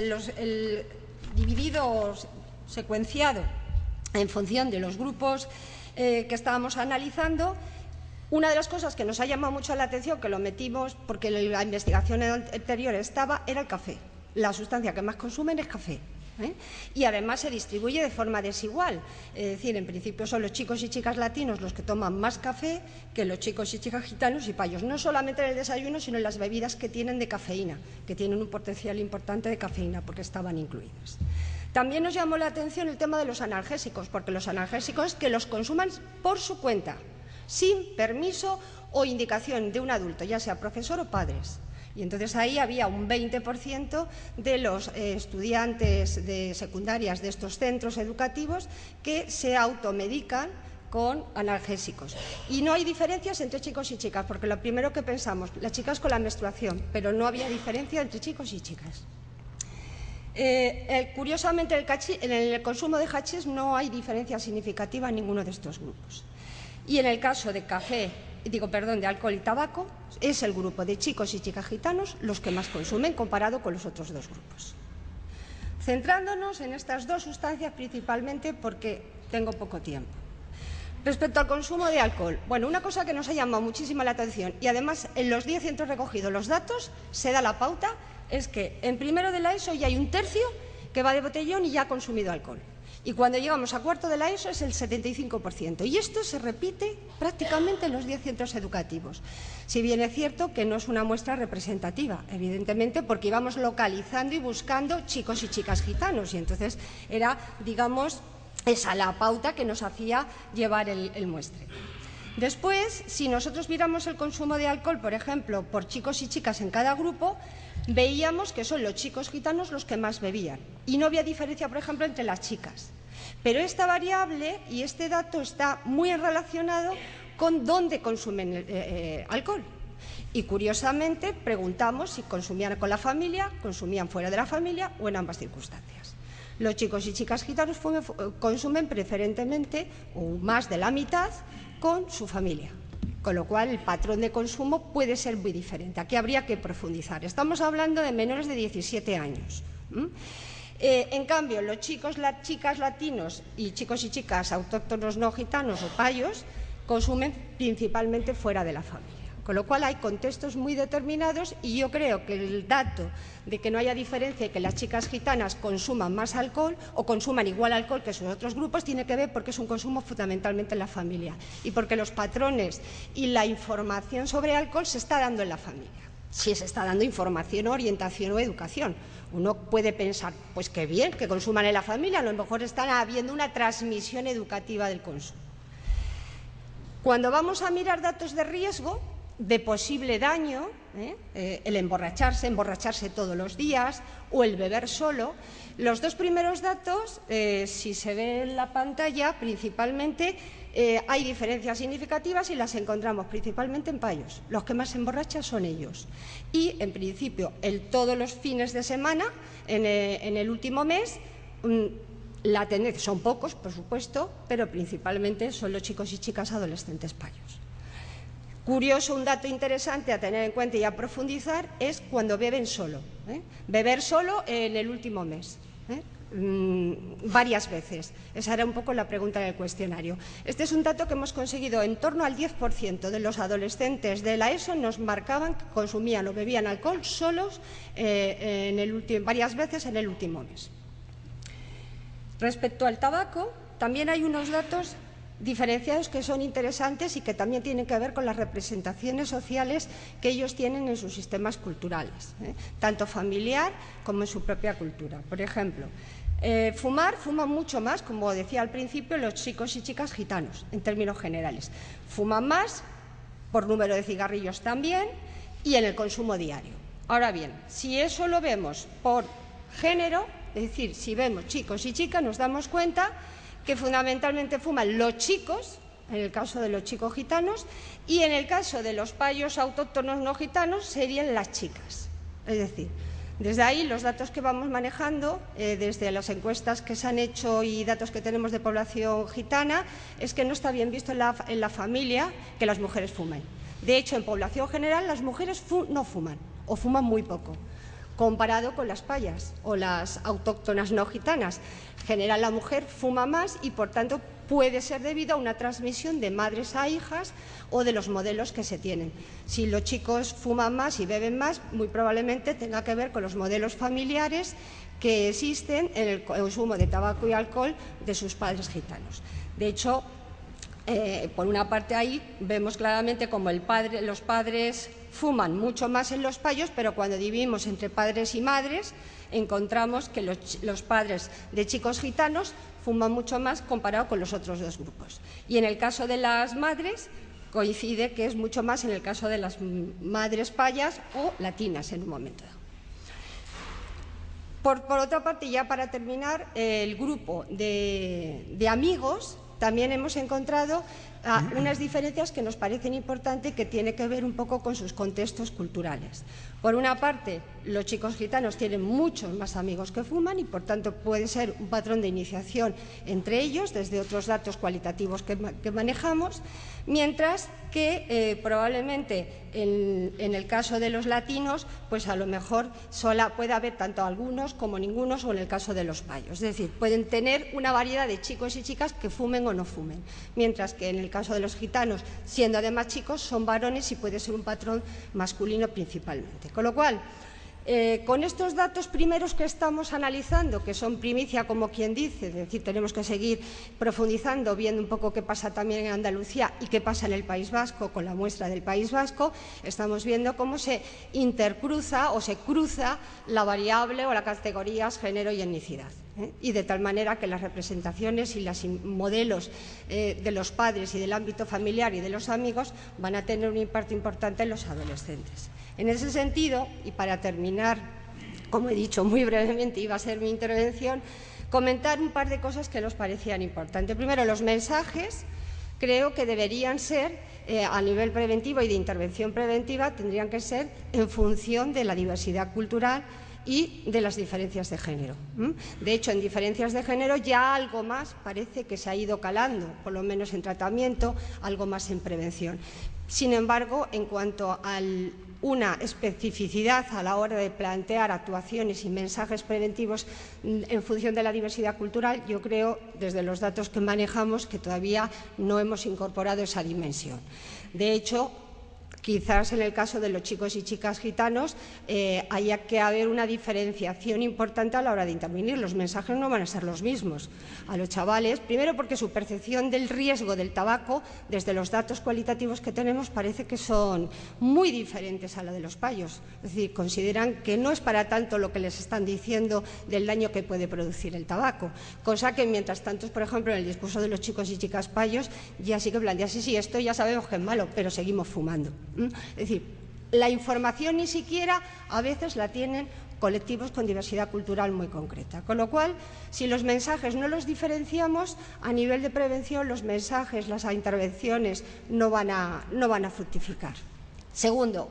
[SPEAKER 3] divididos, secuenciado en función de los grupos que estábamos analizando. Una de las cosas que nos ha llamado mucho la atención, que lo metimos porque la investigación anterior era el café. La sustancia que más consumen es café. Y además se distribuye de forma desigual. Es decir, en principio son los chicos y chicas latinos los que toman más café que los chicos y chicas gitanos y payos. No solamente en el desayuno, sino en las bebidas que tienen de cafeína, que tienen un potencial importante de cafeína porque estaban incluidas. También nos llamó la atención el tema de los analgésicos, porque los analgésicos es que los consuman por su cuenta, sin permiso o indicación de un adulto, ya sea profesor o padres. Y entonces ahí había un 20% de los estudiantes de secundarias de estos centros educativos que se automedican con analgésicos. Y no hay diferencias entre chicos y chicas, porque lo primero que pensamos, las chicas con la menstruación, pero no había diferencia entre chicos y chicas. Curiosamente, en el consumo de hachís no hay diferencia significativa en ninguno de estos grupos. Y en el caso de de alcohol y tabaco, es el grupo de chicos y chicas gitanos los que más consumen comparado con los otros dos grupos. Centrándonos en estas dos sustancias principalmente porque tengo poco tiempo. Respecto al consumo de alcohol, bueno, una cosa que nos ha llamado muchísimo la atención y además en los 10 centros recogidos los datos se da la pauta es que en primero de la ESO ya hay un tercio que va de botellón y ya ha consumido alcohol. Y cuando llegamos a cuarto de la ESO es el 75%. Y esto se repite prácticamente en los 10 centros educativos. Si bien es cierto que no es una muestra representativa, evidentemente, porque íbamos localizando y buscando chicos y chicas gitanos. Y entonces era, digamos, esa la pauta que nos hacía llevar el muestreo. Después, si nosotros viéramos el consumo de alcohol, por ejemplo, por chicos y chicas en cada grupo, veíamos que son los chicos gitanos los que más bebían y no había diferencia, por ejemplo, entre las chicas. Pero esta variable y este dato está muy relacionado con dónde consumen alcohol. Y curiosamente preguntamos si consumían con la familia, consumían fuera de la familia o en ambas circunstancias. Los chicos y chicas gitanos consumen preferentemente o más de la mitad con su familia. Con lo cual el patrón de consumo puede ser muy diferente. Aquí habría que profundizar. Estamos hablando de menores de 17 años. En cambio, los chicos, las chicas latinos y chicos y chicas autóctonos no gitanos o payos consumen principalmente fuera de la familia. Con lo cual hay contextos muy determinados y yo creo que el dato de que no haya diferencia y que las chicas gitanas consuman más alcohol o consuman igual alcohol que sus otros grupos tiene que ver porque es un consumo fundamentalmente en la familia y porque los patrones y la información sobre alcohol se está dando en la familia. Si se está dando información, orientación o educación. Uno puede pensar, pues qué bien que consuman en la familia, a lo mejor están habiendo una transmisión educativa del consumo. Cuando vamos a mirar datos de riesgo, de posible daño, el emborracharse todos los días o el beber solo. Los dos primeros datos, si se ve en la pantalla, principalmente Hay diferencias significativas y las encontramos principalmente en payos. Los que más se emborrachan son ellos. Y, en principio, todos los fines de semana, en el último mes, la tendencia, son pocos, por supuesto, pero principalmente son los chicos y chicas adolescentes payos. Curioso, un dato interesante a tener en cuenta y a profundizar es cuando beben solo. Beber solo en el último mes. Varias veces. Esa era un poco la pregunta del cuestionario. Este es un dato que hemos conseguido. En torno al 10% de los adolescentes de la ESO nos marcaban que consumían o bebían alcohol solos varias veces en el último mes. Respecto al tabaco, también hay unos datos diferenciados que son interesantes y que también tienen que ver con las representaciones sociales que ellos tienen en sus sistemas culturales, tanto familiar como en su propia cultura. Por ejemplo, fuman mucho más, como decía al principio, los chicos y chicas gitanos, en términos generales. Fuman más, por número de cigarrillos también, y en el consumo diario. Ahora bien, si eso lo vemos por género, es decir, si vemos chicos y chicas, nos damos cuenta que fundamentalmente fuman los chicos, en el caso de los chicos gitanos, y en el caso de los payos autóctonos no gitanos serían las chicas. Es decir, desde ahí los datos que vamos manejando, desde las encuestas que se han hecho y datos que tenemos de población gitana, es que no está bien visto en la familia que las mujeres fumen. De hecho, en población general las mujeres no fuman o fuman muy poco, comparado con las payas o las autóctonas no gitanas. En general la mujer fuma más y, por tanto, puede ser debido a una transmisión de madres a hijas o de los modelos que se tienen. Si los chicos fuman más y beben más, muy probablemente tenga que ver con los modelos familiares que existen en el consumo de tabaco y alcohol de sus padres gitanos. De hecho, por una parte ahí vemos claramente como los padres fuman mucho más en los payos, pero cuando dividimos entre padres y madres encontramos que los padres de chicos gitanos fuman mucho más comparado con los otros dos grupos. Y en el caso de las madres coincide que es mucho más en el caso de las madres payas o latinas en un momento dado. Por otra parte, ya para terminar, el grupo de amigos también hemos encontrado unas diferencias que nos parecen importantes y que tienen que ver un poco con sus contextos culturales. Por una parte, los chicos gitanos tienen muchos más amigos que fuman y, por tanto, puede ser un patrón de iniciación entre ellos, desde otros datos cualitativos que manejamos, mientras que probablemente en el caso de los latinos, pues a lo mejor puede haber tanto algunos como ningunos, o en el caso de los payos. Es decir, pueden tener una variedad de chicos y chicas que fumen o no fumen, mientras que en el caso de los gitanos, siendo además chicos, son varones y puede ser un patrón masculino principalmente. Con lo cual, con estos datos primeros que estamos analizando, que son primicia como quien dice, es decir, tenemos que seguir profundizando, viendo un poco qué pasa también en Andalucía y qué pasa en el País Vasco, con la muestra del País Vasco, estamos viendo cómo se intercruza o se cruza la variable o las categorías género y etnicidad. Y de tal manera que las representaciones y los modelos de los padres y del ámbito familiar y de los amigos van a tener un impacto importante en los adolescentes. En ese sentido, y para terminar, como he dicho muy brevemente, iba a ser mi intervención, comentar un par de cosas que nos parecían importantes. Primero, los mensajes creo que deberían ser, a nivel preventivo y de intervención preventiva, tendrían que ser en función de la diversidad cultural y de las diferencias de género. De hecho, en diferencias de género ya algo más parece que se ha ido calando, por lo menos en tratamiento, algo más en prevención. Sin embargo, en cuanto a una especificidad a la hora de plantear actuaciones y mensajes preventivos en función de la diversidad cultural, yo creo, desde los datos que manejamos, que todavía no hemos incorporado esa dimensión. De hecho, quizás en el caso de los chicos y chicas gitanos haya que haber una diferenciación importante a la hora de intervenir. Los mensajes no van a ser los mismos a los chavales, primero porque su percepción del riesgo del tabaco, desde los datos cualitativos que tenemos, parece que son muy diferentes a la de los payos. Es decir, consideran que no es para tanto lo que les están diciendo del daño que puede producir el tabaco, cosa que mientras tanto, por ejemplo, en el discurso de los chicos y chicas payos ya sí que plantean, sí, esto ya sabemos que es malo, pero seguimos fumando. Es decir, la información ni siquiera a veces la tienen colectivos con diversidad cultural muy concreta. Con lo cual, si los mensajes no los diferenciamos, a nivel de prevención los mensajes, las intervenciones no van a fructificar. Segundo,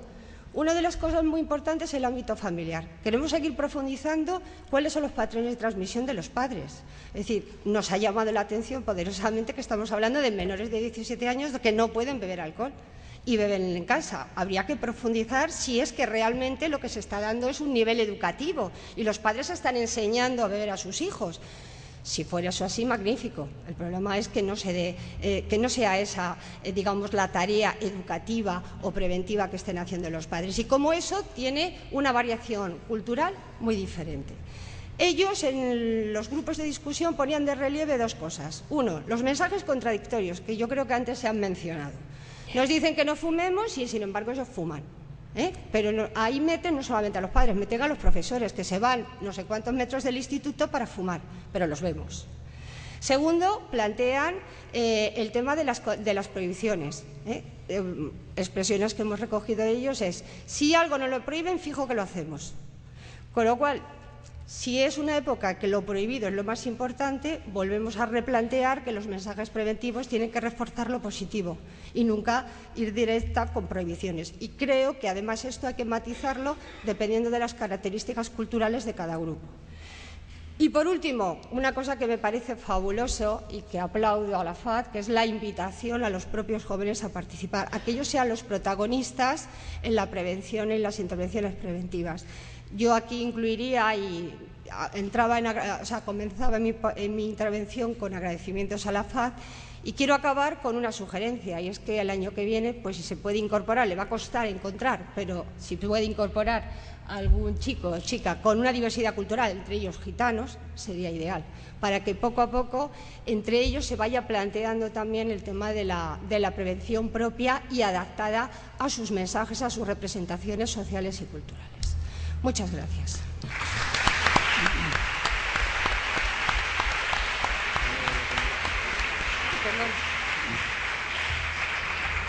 [SPEAKER 3] una de las cosas muy importantes es el ámbito familiar. Queremos seguir profundizando cuáles son los patrones de transmisión de los padres. Es decir, nos ha llamado la atención poderosamente que estamos hablando de menores de 17 años que no pueden beber alcohol y beben en casa. Habría que profundizar si es que realmente lo que se está dando es un nivel educativo y los padres están enseñando a beber a sus hijos. Si fuera eso así, magnífico. El problema es que no sea esa, digamos, la tarea educativa o preventiva que estén haciendo los padres. Y como eso tiene una variación cultural muy diferente. Ellos, en los grupos de discusión, ponían de relieve dos cosas. Uno, los mensajes contradictorios, que yo creo que antes se han mencionado. Nos dicen que no fumemos y, sin embargo, ellos fuman. Pero ahí meten no solamente a los padres, meten a los profesores que se van no sé cuántos metros del instituto para fumar, pero los vemos. Segundo, plantean el tema de las prohibiciones. Expresiones que hemos recogido de ellos es: si algo no lo prohíben, fijo que lo hacemos. Con lo cual, si es una época que lo prohibido es lo más importante, volvemos a replantear que los mensajes preventivos tienen que reforzar lo positivo y nunca ir directa con prohibiciones. Y creo que además esto hay que matizarlo dependiendo de las características culturales de cada grupo. Y por último, una cosa que me parece fabuloso y que aplaudo a la FAD, que es la invitación a los propios jóvenes a participar, a que ellos sean los protagonistas en la prevención y en las intervenciones preventivas. Yo aquí incluiría y comenzaba en mi intervención con agradecimientos a la FAD y quiero acabar con una sugerencia, y es que el año que viene, pues si se puede incorporar, le va a costar encontrar, pero si puede incorporar a algún chico o chica con una diversidad cultural, entre ellos gitanos, sería ideal, para que poco a poco entre ellos se vaya planteando también el tema de la prevención propia y adaptada a sus mensajes, a sus representaciones sociales y culturales. Muchas gracias.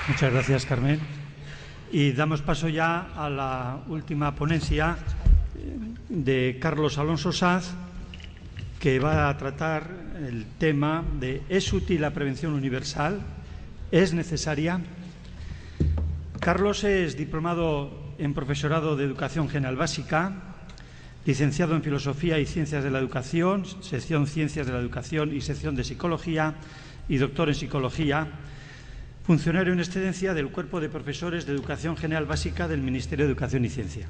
[SPEAKER 1] Muchas gracias, Carmen. Y damos paso ya a la última ponencia de Carlos Alonso Sanz, que va a tratar el tema de ¿es útil la prevención universal? ¿Es necesaria? Carlos es diplomado en profesorado de Educación General Básica, licenciado en Filosofía y Ciencias de la Educación, sección Ciencias de la Educación y sección de Psicología, y doctor en Psicología, funcionario en excedencia del Cuerpo de Profesores de Educación General Básica del Ministerio de Educación y Ciencia.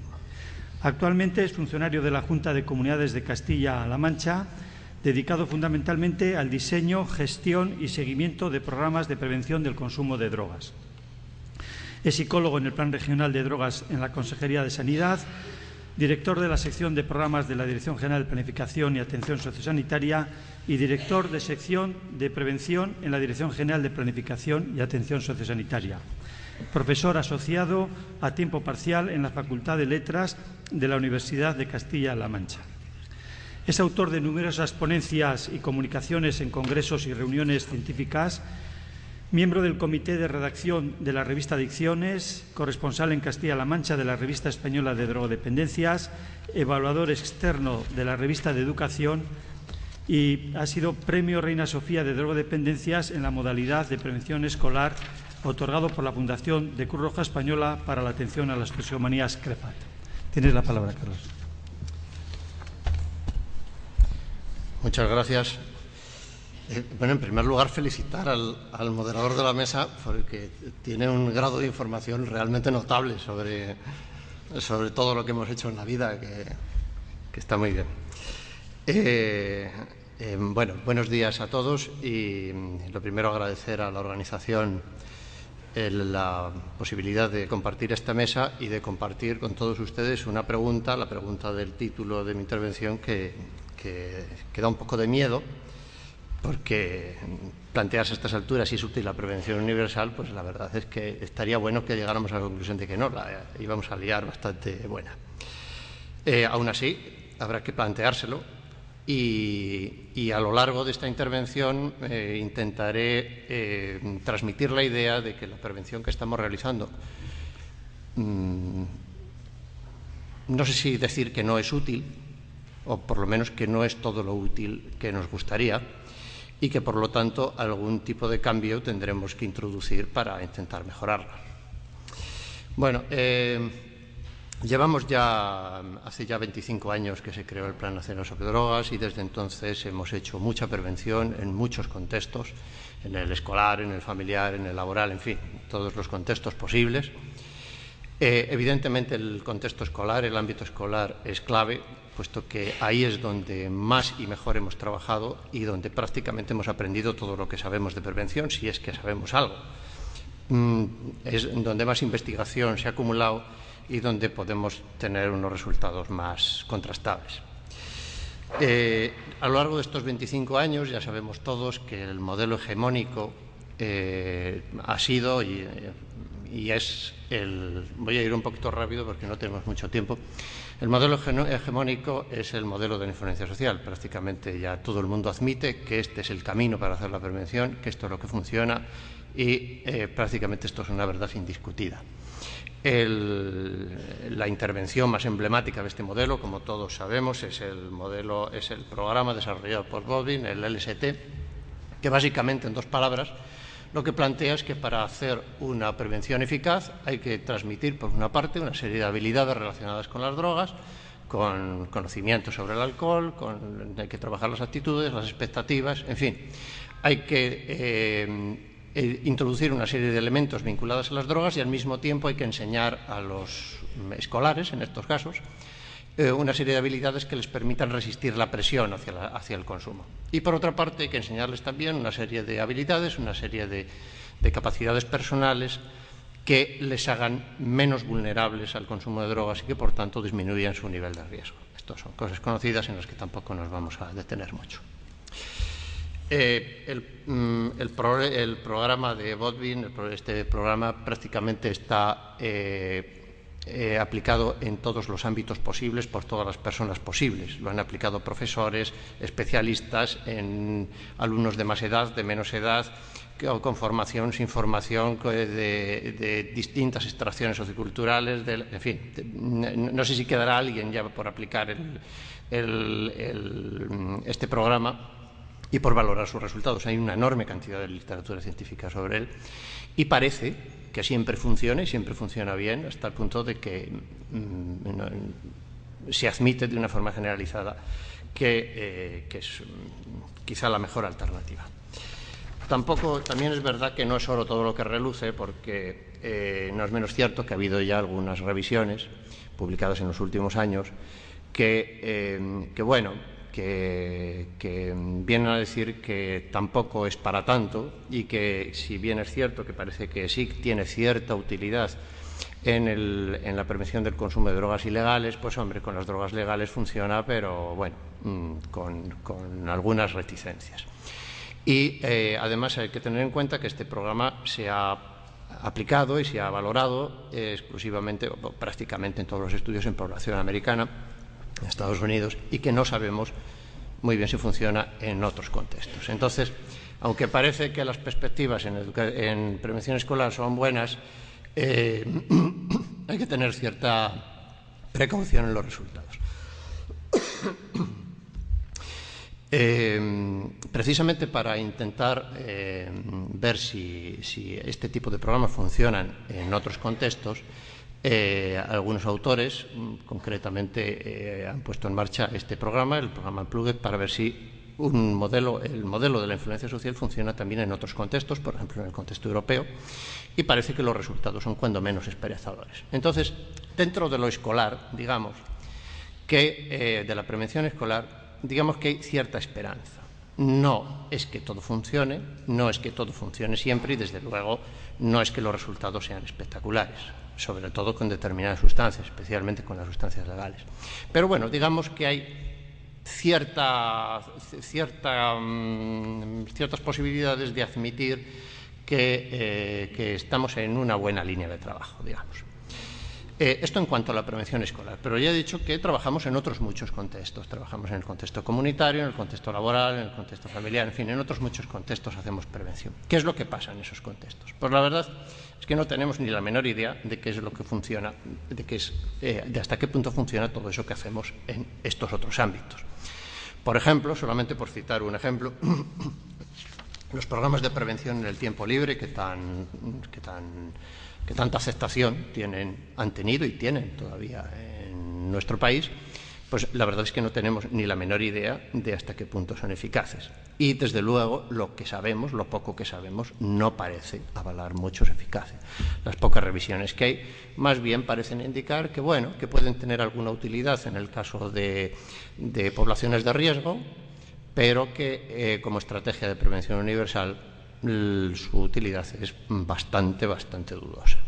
[SPEAKER 1] Actualmente es funcionario de la Junta de Comunidades de Castilla-La Mancha, dedicado fundamentalmente al diseño, gestión y seguimiento de programas de prevención del consumo de drogas. Es psicólogo en el Plan Regional de Drogas en la Consejería de Sanidad, director de la sección de programas de la Dirección General de Planificación y Atención Sociosanitaria y director de sección de prevención en la Dirección General de Planificación y Atención Sociosanitaria. Profesor asociado a tiempo parcial en la Facultad de Letras de la Universidad de Castilla-La Mancha. Es autor de numerosas ponencias y comunicaciones en congresos y reuniones científicas, miembro del Comité de Redacción de la revista Adicciones, corresponsal en Castilla-La Mancha de la Revista Española de Drogodependencias, evaluador externo de la revista de Educación y ha sido Premio Reina Sofía de Drogodependencias en la modalidad de prevención escolar otorgado por la Fundación de Cruz Roja Española para la atención a las toxicomanías CREFAT. Tienes la palabra, Carlos.
[SPEAKER 4] Muchas gracias. Bueno, en primer lugar, felicitar al moderador de la mesa porque tiene un grado de información realmente notable sobre todo lo que hemos hecho en la vida, que está muy bien. Bueno, buenos días a todos y lo primero agradecer a la organización la posibilidad de compartir esta mesa y de compartir con todos ustedes una pregunta, la pregunta del título de mi intervención que da un poco de miedo, porque plantearse a estas alturas si es útil la prevención universal, pues la verdad es que estaría bueno que llegáramos a la conclusión de que no, la íbamos a liar bastante buena. Aún así, habrá que planteárselo y a lo largo de esta intervención intentaré transmitir la idea de que la prevención que estamos realizando no sé si decir que no es útil, o por lo menos que no es todo lo útil que nos gustaría, y que por lo tanto algún tipo de cambio tendremos que introducir para intentar mejorarla. Bueno, llevamos ya, hace ya 25 años que se creó el Plan Nacional sobre Drogas, y desde entonces hemos hecho mucha prevención en muchos contextos, en el escolar, en el familiar, en el laboral, en fin, todos los contextos posibles. Evidentemente el contexto escolar, el ámbito escolar es clave, puesto que ahí es donde más y mejor hemos trabajado y donde prácticamente hemos aprendido todo lo que sabemos de prevención, si es que sabemos algo. Es donde más investigación se ha acumulado y donde podemos tener unos resultados más contrastables. A lo largo de estos 25 años ya sabemos todos que el modelo hegemónico ha sido y es el... Voy a ir un poquito rápido porque no tenemos mucho tiempo. El modelo hegemónico es el modelo de la influencia social. Prácticamente ya todo el mundo admite que este es el camino para hacer la prevención, que esto es lo que funciona y prácticamente esto es una verdad indiscutida. La intervención más emblemática de este modelo, como todos sabemos, es el programa desarrollado por Bowlby, el LST, que básicamente, en dos palabras, lo que plantea es que para hacer una prevención eficaz hay que transmitir, por una parte, una serie de habilidades relacionadas con las drogas, con conocimiento sobre el alcohol, hay que trabajar las actitudes, las expectativas, en fin, hay que introducir una serie de elementos vinculados a las drogas y al mismo tiempo hay que enseñar a los escolares, en estos casos, una serie de habilidades que les permitan resistir la presión hacia el consumo. Y por otra parte hay que enseñarles también una serie de habilidades, una serie de capacidades personales que les hagan menos vulnerables al consumo de drogas y que por tanto disminuyan su nivel de riesgo. Estas son cosas conocidas en las que tampoco nos vamos a detener mucho. El programa de Bowlby, este programa prácticamente está aplicado en todos los ámbitos posibles por todas las personas posibles. Lo han aplicado profesores, especialistas, en alumnos de más edad, de menos edad, con formación, sin formación, de distintas extracciones socioculturales, en fin, no sé si quedará alguien ya por aplicar este programa y por valorar sus resultados. Hay una enorme cantidad de literatura científica sobre él y parece que siempre funciona y siempre funciona bien, hasta el punto de que se admite de una forma generalizada que es quizá la mejor alternativa. También es verdad que no es oro todo lo que reluce, porque no es menos cierto que ha habido ya algunas revisiones publicadas en los últimos años que vienen a decir que tampoco es para tanto y que, si bien es cierto que parece que sí tiene cierta utilidad en la prevención del consumo de drogas ilegales, pues hombre, con las drogas legales funciona, pero bueno, con algunas reticencias. Y además hay que tener en cuenta que este programa se ha aplicado y se ha valorado exclusivamente, o prácticamente en todos los estudios, en población americana, en Estados Unidos, y que no sabemos muy bien si funciona en otros contextos. Entonces, aunque parece que las perspectivas en prevención escolar son buenas, hay que tener cierta precaución en los resultados. Precisamente para intentar ver si este tipo de programas funcionan en otros contextos, algunos autores concretamente han puesto en marcha este programa, el programa Unplugged, para ver si el modelo de la influencia social funciona también en otros contextos, por ejemplo en el contexto europeo, y parece que los resultados son cuando menos esperanzadores. Entonces, dentro de lo escolar, digamos que de la prevención escolar, digamos que hay cierta esperanza. No es que todo funcione, no es que todo funcione siempre y, desde luego, no es que los resultados sean espectaculares, sobre todo con determinadas sustancias, especialmente con las sustancias legales. Pero bueno, digamos que hay ciertas posibilidades de admitir que estamos en una buena línea de trabajo, digamos. Esto en cuanto a la prevención escolar, pero ya he dicho que trabajamos en otros muchos contextos. Trabajamos en el contexto comunitario, en el contexto laboral, en el contexto familiar, en fin, en otros muchos contextos hacemos prevención. ¿Qué es lo que pasa en esos contextos? Pues la verdad es que no tenemos ni la menor idea de qué es lo que funciona, de hasta qué punto funciona todo eso que hacemos en estos otros ámbitos. Por ejemplo, solamente por citar un ejemplo, los programas de prevención en el tiempo libre que tanta aceptación han tenido y tienen todavía en nuestro país, pues la verdad es que no tenemos ni la menor idea de hasta qué punto son eficaces. Y, desde luego, lo que sabemos, lo poco que sabemos, no parece avalar mucho su eficacia. Las pocas revisiones que hay, más bien parecen indicar que, bueno, que pueden tener alguna utilidad en el caso de poblaciones de riesgo, pero que, como estrategia de prevención universal, su utilidad es bastante dudosa.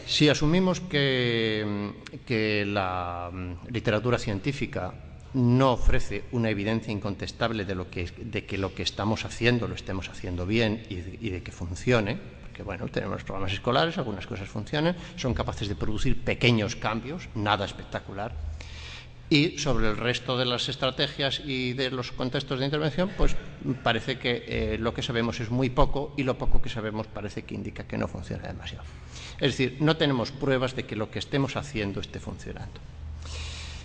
[SPEAKER 4] Si asumimos que la literatura científica no ofrece una evidencia incontestable de que lo que estamos haciendo lo estemos haciendo bien y de que funcione, porque bueno, tenemos los programas escolares, algunas cosas funcionan, son capaces de producir pequeños cambios, nada espectacular, y sobre el resto de las estrategias y de los contextos de intervención, pues parece que lo que sabemos es muy poco y lo poco que sabemos parece que indica que no funciona demasiado. Es decir, no tenemos pruebas de que lo que estemos haciendo esté funcionando.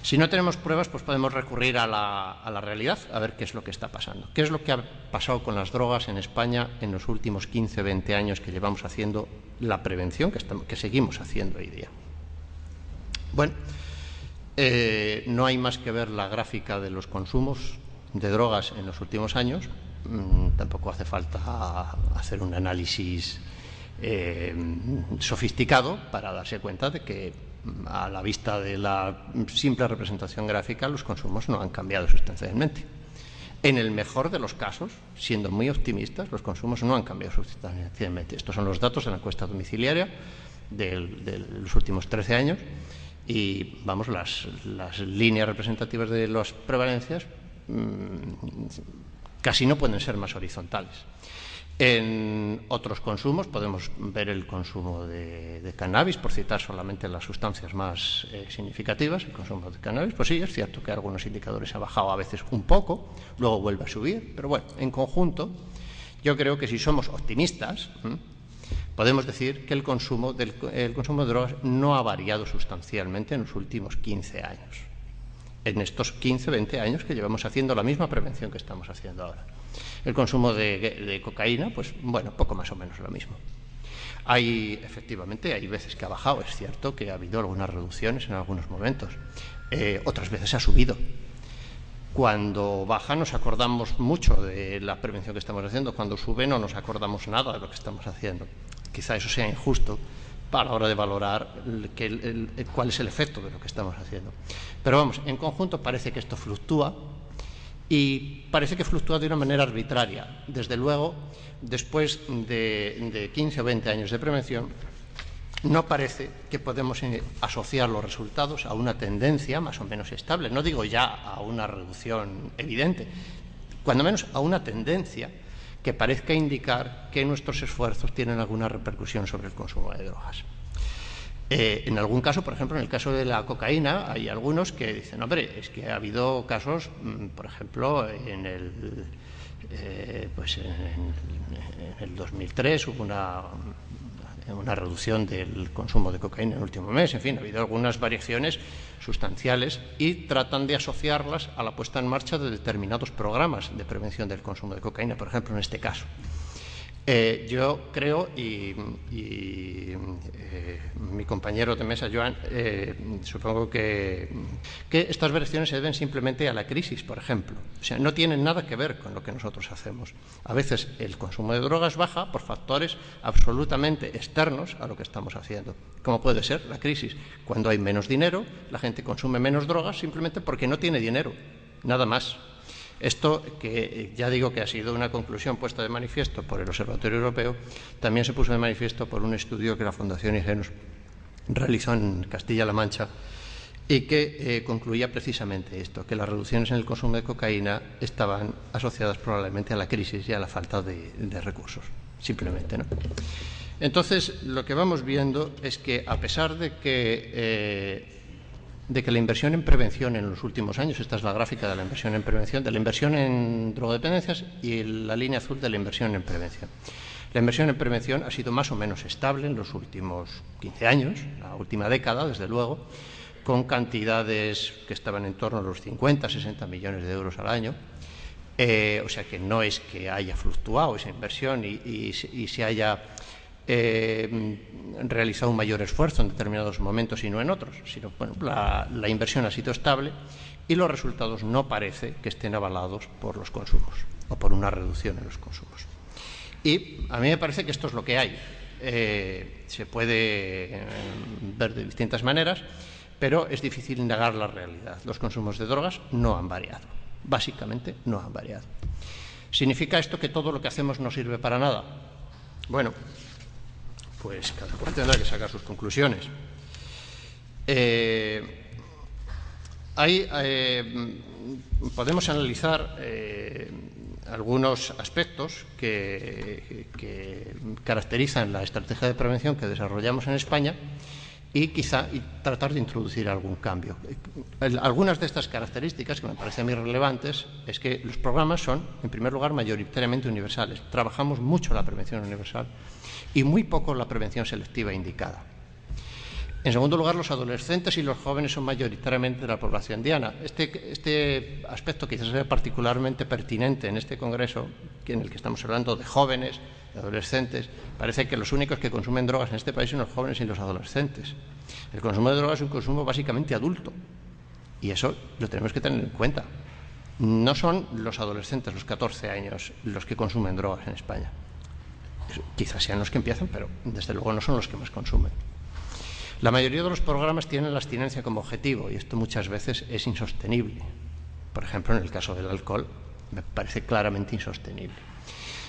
[SPEAKER 4] Si no tenemos pruebas, pues podemos recurrir a la realidad, a ver qué es lo que está pasando. ¿Qué es lo que ha pasado con las drogas en España en los últimos 15, 20 años que llevamos haciendo la prevención, que seguimos haciendo hoy día? Bueno, no hay más que ver la gráfica de los consumos de drogas en los últimos años. Tampoco hace falta hacer un análisis sofisticado para darse cuenta de que, a la vista de la simple representación gráfica, los consumos no han cambiado sustancialmente. En el mejor de los casos, siendo muy optimistas, los consumos no han cambiado sustancialmente. Estos son los datos de la encuesta domiciliaria de los últimos 13 años. Y, vamos, las líneas representativas de las prevalencias casi no pueden ser más horizontales. En otros consumos podemos ver el consumo de cannabis, por citar solamente las sustancias más significativas. El consumo de cannabis, pues sí, es cierto que algunos indicadores ha bajado a veces un poco, luego vuelve a subir, pero bueno, en conjunto, yo creo que si somos optimistas, podemos decir que el consumo de drogas no ha variado sustancialmente en los últimos 15 años. En estos 15, 20 años que llevamos haciendo la misma prevención que estamos haciendo ahora. El consumo de cocaína, pues bueno, poco más o menos lo mismo. Efectivamente, hay veces que ha bajado, es cierto que ha habido algunas reducciones en algunos momentos. Otras veces ha subido. Cuando baja nos acordamos mucho de la prevención que estamos haciendo, cuando sube no nos acordamos nada de lo que estamos haciendo. Quizá eso sea injusto a la hora de valorar cuál es el efecto de lo que estamos haciendo. Pero vamos, en conjunto parece que esto fluctúa y parece que fluctúa de una manera arbitraria. Desde luego, después de 15 o 20 años de prevención, no parece que podemos asociar los resultados a una tendencia más o menos estable. No digo ya a una reducción evidente, cuando menos a una tendencia que parezca indicar que nuestros esfuerzos tienen alguna repercusión sobre el consumo de drogas. En algún caso, por ejemplo, en el caso de la cocaína, hay algunos que dicen, hombre, es que ha habido casos, por ejemplo, en el 2003 hubo una reducción del consumo de cocaína en el último mes. En fin, ha habido algunas variaciones sustanciales y tratan de asociarlas a la puesta en marcha de determinados programas de prevención del consumo de cocaína, por ejemplo, en este caso. Yo creo, y mi compañero de mesa, Joan, supongo que estas variaciones se deben simplemente a la crisis, por ejemplo. O sea, no tienen nada que ver con lo que nosotros hacemos. A veces el consumo de drogas baja por factores absolutamente externos a lo que estamos haciendo, como puede ser la crisis. Cuando hay menos dinero, la gente consume menos drogas simplemente porque no tiene dinero, nada más. Esto, que ya digo que ha sido una conclusión puesta de manifiesto por el Observatorio Europeo, también se puso de manifiesto por un estudio que la Fundación IGENUS realizó en Castilla-La Mancha y que concluía precisamente esto, que las reducciones en el consumo de cocaína estaban asociadas probablemente a la crisis y a la falta de recursos, simplemente, ¿no? Entonces, lo que vamos viendo es que, a pesar de que la inversión en prevención en los últimos años, esta es la gráfica de la inversión en prevención, de la inversión en drogodependencias y la línea azul de la inversión en prevención. La inversión en prevención ha sido más o menos estable en los últimos 15 años, la última década, desde luego, con cantidades que estaban en torno a los 50, 60 millones de euros al año. O sea que no es que haya fluctuado esa inversión y se haya realizado un mayor esfuerzo en determinados momentos y no en otros, sino bueno, la inversión ha sido estable y los resultados no parece que estén avalados por los consumos o por una reducción en los consumos. Y a mí me parece que esto es lo que hay. Se puede ver de distintas maneras, pero es difícil negar la realidad. Los consumos de drogas no han variado. Básicamente no han variado. ¿Significa esto que todo lo que hacemos no sirve para nada? Bueno, pues cada cual tendrá que sacar sus conclusiones. Podemos analizar algunos aspectos que caracterizan la estrategia de prevención que desarrollamos en España y tratar de introducir algún cambio. Algunas de estas características que me parecen muy relevantes es que los programas son, en primer lugar, mayoritariamente universales. Trabajamos mucho la prevención universal y muy poco la prevención selectiva indicada. En segundo lugar, los adolescentes y los jóvenes son mayoritariamente de la población diana. Este aspecto quizás sea particularmente pertinente en este congreso, en el que estamos hablando de jóvenes, de adolescentes. Parece que los únicos que consumen drogas en este país son los jóvenes y los adolescentes. El consumo de drogas es un consumo básicamente adulto, y eso lo tenemos que tener en cuenta. No son los adolescentes, los 14 años, los que consumen drogas en España. Quizás sean los que empiezan, pero desde luego no son los que más consumen. La mayoría de los programas tienen la abstinencia como objetivo y esto muchas veces es insostenible. Por ejemplo, en el caso del alcohol, me parece claramente insostenible.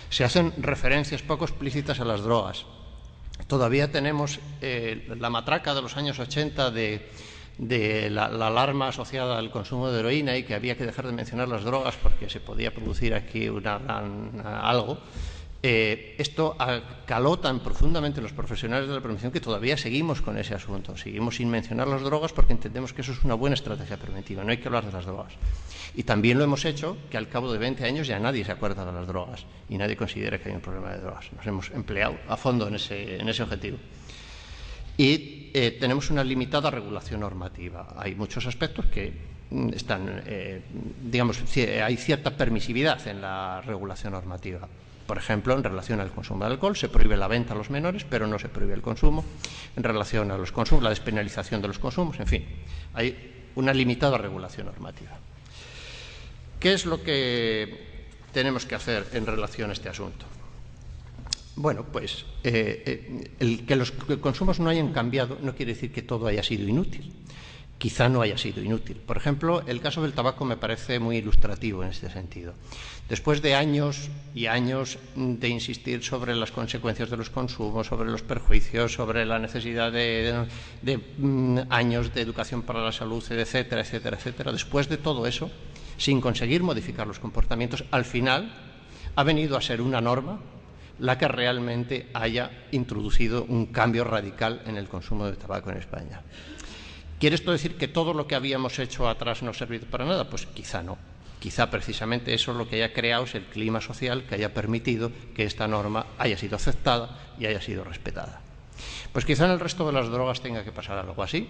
[SPEAKER 4] Se hacen referencias poco explícitas a las drogas. Todavía tenemos la matraca de los años 80 de la alarma asociada al consumo de heroína y que había que dejar de mencionar las drogas porque se podía producir aquí algo. Esto caló tan profundamente en los profesionales de la prevención que todavía seguimos con ese asunto. Seguimos sin mencionar las drogas porque entendemos que eso es una buena estrategia preventiva. No hay que hablar de las drogas. Y también lo hemos hecho que al cabo de 20 años ya nadie se acuerda de las drogas y nadie considera que hay un problema de drogas. Nos hemos empleado a fondo en ese objetivo. Y tenemos una limitada regulación normativa. Hay muchos aspectos que están, hay cierta permisividad en la regulación normativa. Por ejemplo, en relación al consumo de alcohol, se prohíbe la venta a los menores, pero no se prohíbe el consumo. En relación a los consumos, la despenalización de los consumos, en fin, hay una limitada regulación normativa. ¿Qué es lo que tenemos que hacer en relación a este asunto? Bueno, pues el que los consumos no hayan cambiado no quiere decir que todo haya sido inútil. Quizá no haya sido inútil. Por ejemplo, el caso del tabaco me parece muy ilustrativo en este sentido. Después de años y años de insistir sobre las consecuencias de los consumos, sobre los perjuicios, sobre la necesidad de años de educación para la salud, etcétera, etcétera, etcétera, después de todo eso, sin conseguir modificar los comportamientos, al final ha venido a ser una norma la que realmente haya introducido un cambio radical en el consumo de tabaco en España. ¿Quiere esto decir que todo lo que habíamos hecho atrás no ha servido para nada? Pues quizá no. Quizá precisamente eso lo que haya creado es el clima social que haya permitido que esta norma haya sido aceptada y haya sido respetada. Pues quizá en el resto de las drogas tenga que pasar algo así.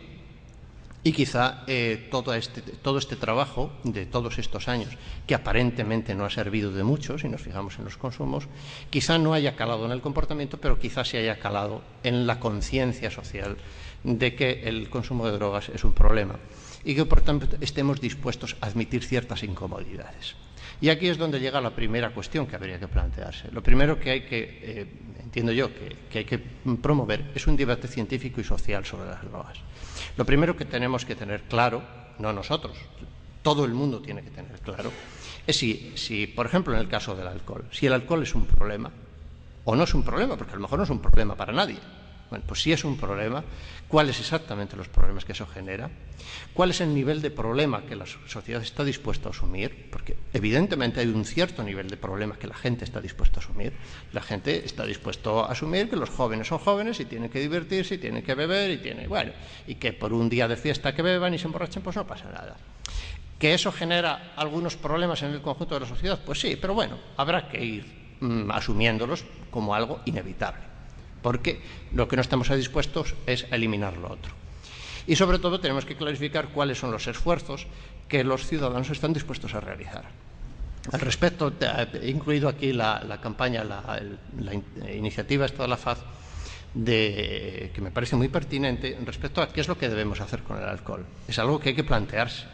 [SPEAKER 4] Y quizá todo este trabajo de todos estos años, que aparentemente no ha servido de mucho, si nos fijamos en los consumos, quizá no haya calado en el comportamiento, pero quizá se haya calado en la conciencia social de que el consumo de drogas es un problema y que, por tanto, estemos dispuestos a admitir ciertas incomodidades. Y aquí es donde llega la primera cuestión que habría que plantearse. Lo primero que hay que, entiendo yo, que hay que promover es un debate científico y social sobre las drogas. Lo primero que tenemos que tener claro, no nosotros, todo el mundo tiene que tener claro, es si, por ejemplo, en el caso del alcohol, si el alcohol es un problema o no es un problema, porque a lo mejor no es un problema para nadie. Bueno, pues si es un problema, ¿cuáles exactamente los problemas que eso genera? ¿Cuál es el nivel de problema que la sociedad está dispuesta a asumir? Porque evidentemente hay un cierto nivel de problema que la gente está dispuesta a asumir. La gente está dispuesta a asumir que los jóvenes son jóvenes y tienen que divertirse y tienen que beber y que por un día de fiesta que beban y se emborrachen, pues no pasa nada. ¿Que eso genera algunos problemas en el conjunto de la sociedad? Pues sí, pero bueno, habrá que ir asumiéndolos como algo inevitable, porque lo que no estamos dispuestos es a eliminar lo otro. Y sobre todo tenemos que clarificar cuáles son los esfuerzos que los ciudadanos están dispuestos a realizar. Al respecto, he incluido aquí la campaña, la iniciativa esta de la FAZ, que me parece muy pertinente respecto a qué es lo que debemos hacer con el alcohol. Es algo que hay que plantearse.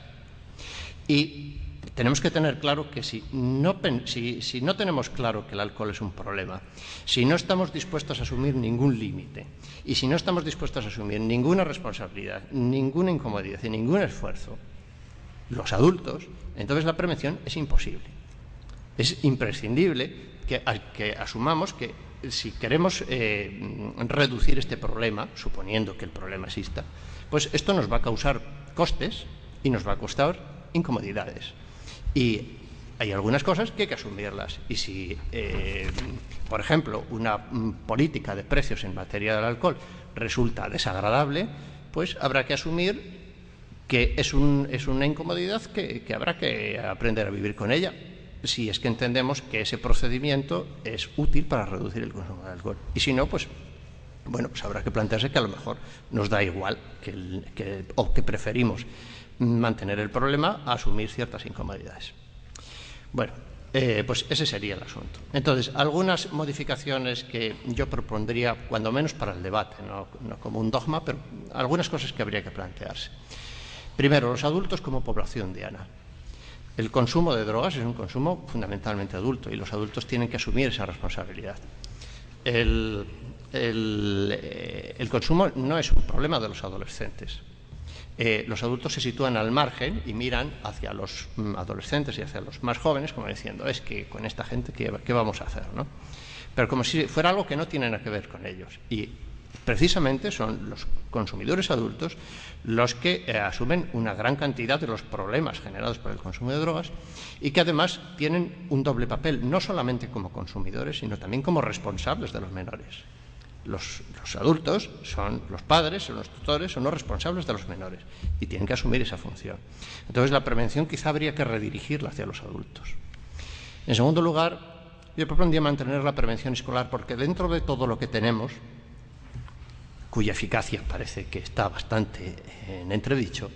[SPEAKER 4] Y tenemos que tener claro que si no tenemos claro que el alcohol es un problema, si no estamos dispuestos a asumir ningún límite y si no estamos dispuestos a asumir ninguna responsabilidad, ninguna incomodidad y ningún esfuerzo, los adultos, entonces la prevención es imposible. Es imprescindible que asumamos que si queremos reducir este problema, suponiendo que el problema exista, pues esto nos va a causar costes y nos va a costar incomodidades. Y hay algunas cosas que hay que asumirlas. Y si, por ejemplo, una política de precios en materia del alcohol resulta desagradable, pues habrá que asumir que es una incomodidad que habrá que aprender a vivir con ella, si es que entendemos que ese procedimiento es útil para reducir el consumo de alcohol. Y si no, pues bueno, pues habrá que plantearse que a lo mejor nos da igual o que preferimos mantener el problema a asumir ciertas incomodidades. Bueno, pues ese sería el asunto. Entonces, algunas modificaciones que yo propondría, cuando menos para el debate, no como un dogma, pero algunas cosas que habría que plantearse. Primero, los adultos como población diana. El consumo de drogas es un consumo fundamentalmente adulto y los adultos tienen que asumir esa responsabilidad. El consumo no es un problema de los adolescentes. Los adultos se sitúan al margen y miran hacia los adolescentes y hacia los más jóvenes como diciendo, es que con esta gente, ¿qué vamos a hacer? ¿No? Pero como si fuera algo que no tiene nada que ver con ellos. Y precisamente son los consumidores adultos los que asumen una gran cantidad de los problemas generados por el consumo de drogas y que además tienen un doble papel, no solamente como consumidores, sino también como responsables de los menores. Los adultos son los padres, son los tutores, son los responsables de los menores y tienen que asumir esa función. Entonces, la prevención quizá habría que redirigirla hacia los adultos. En segundo lugar, yo propondría mantener la prevención escolar porque dentro de todo lo que tenemos, cuya eficacia parece que está bastante en entredicho,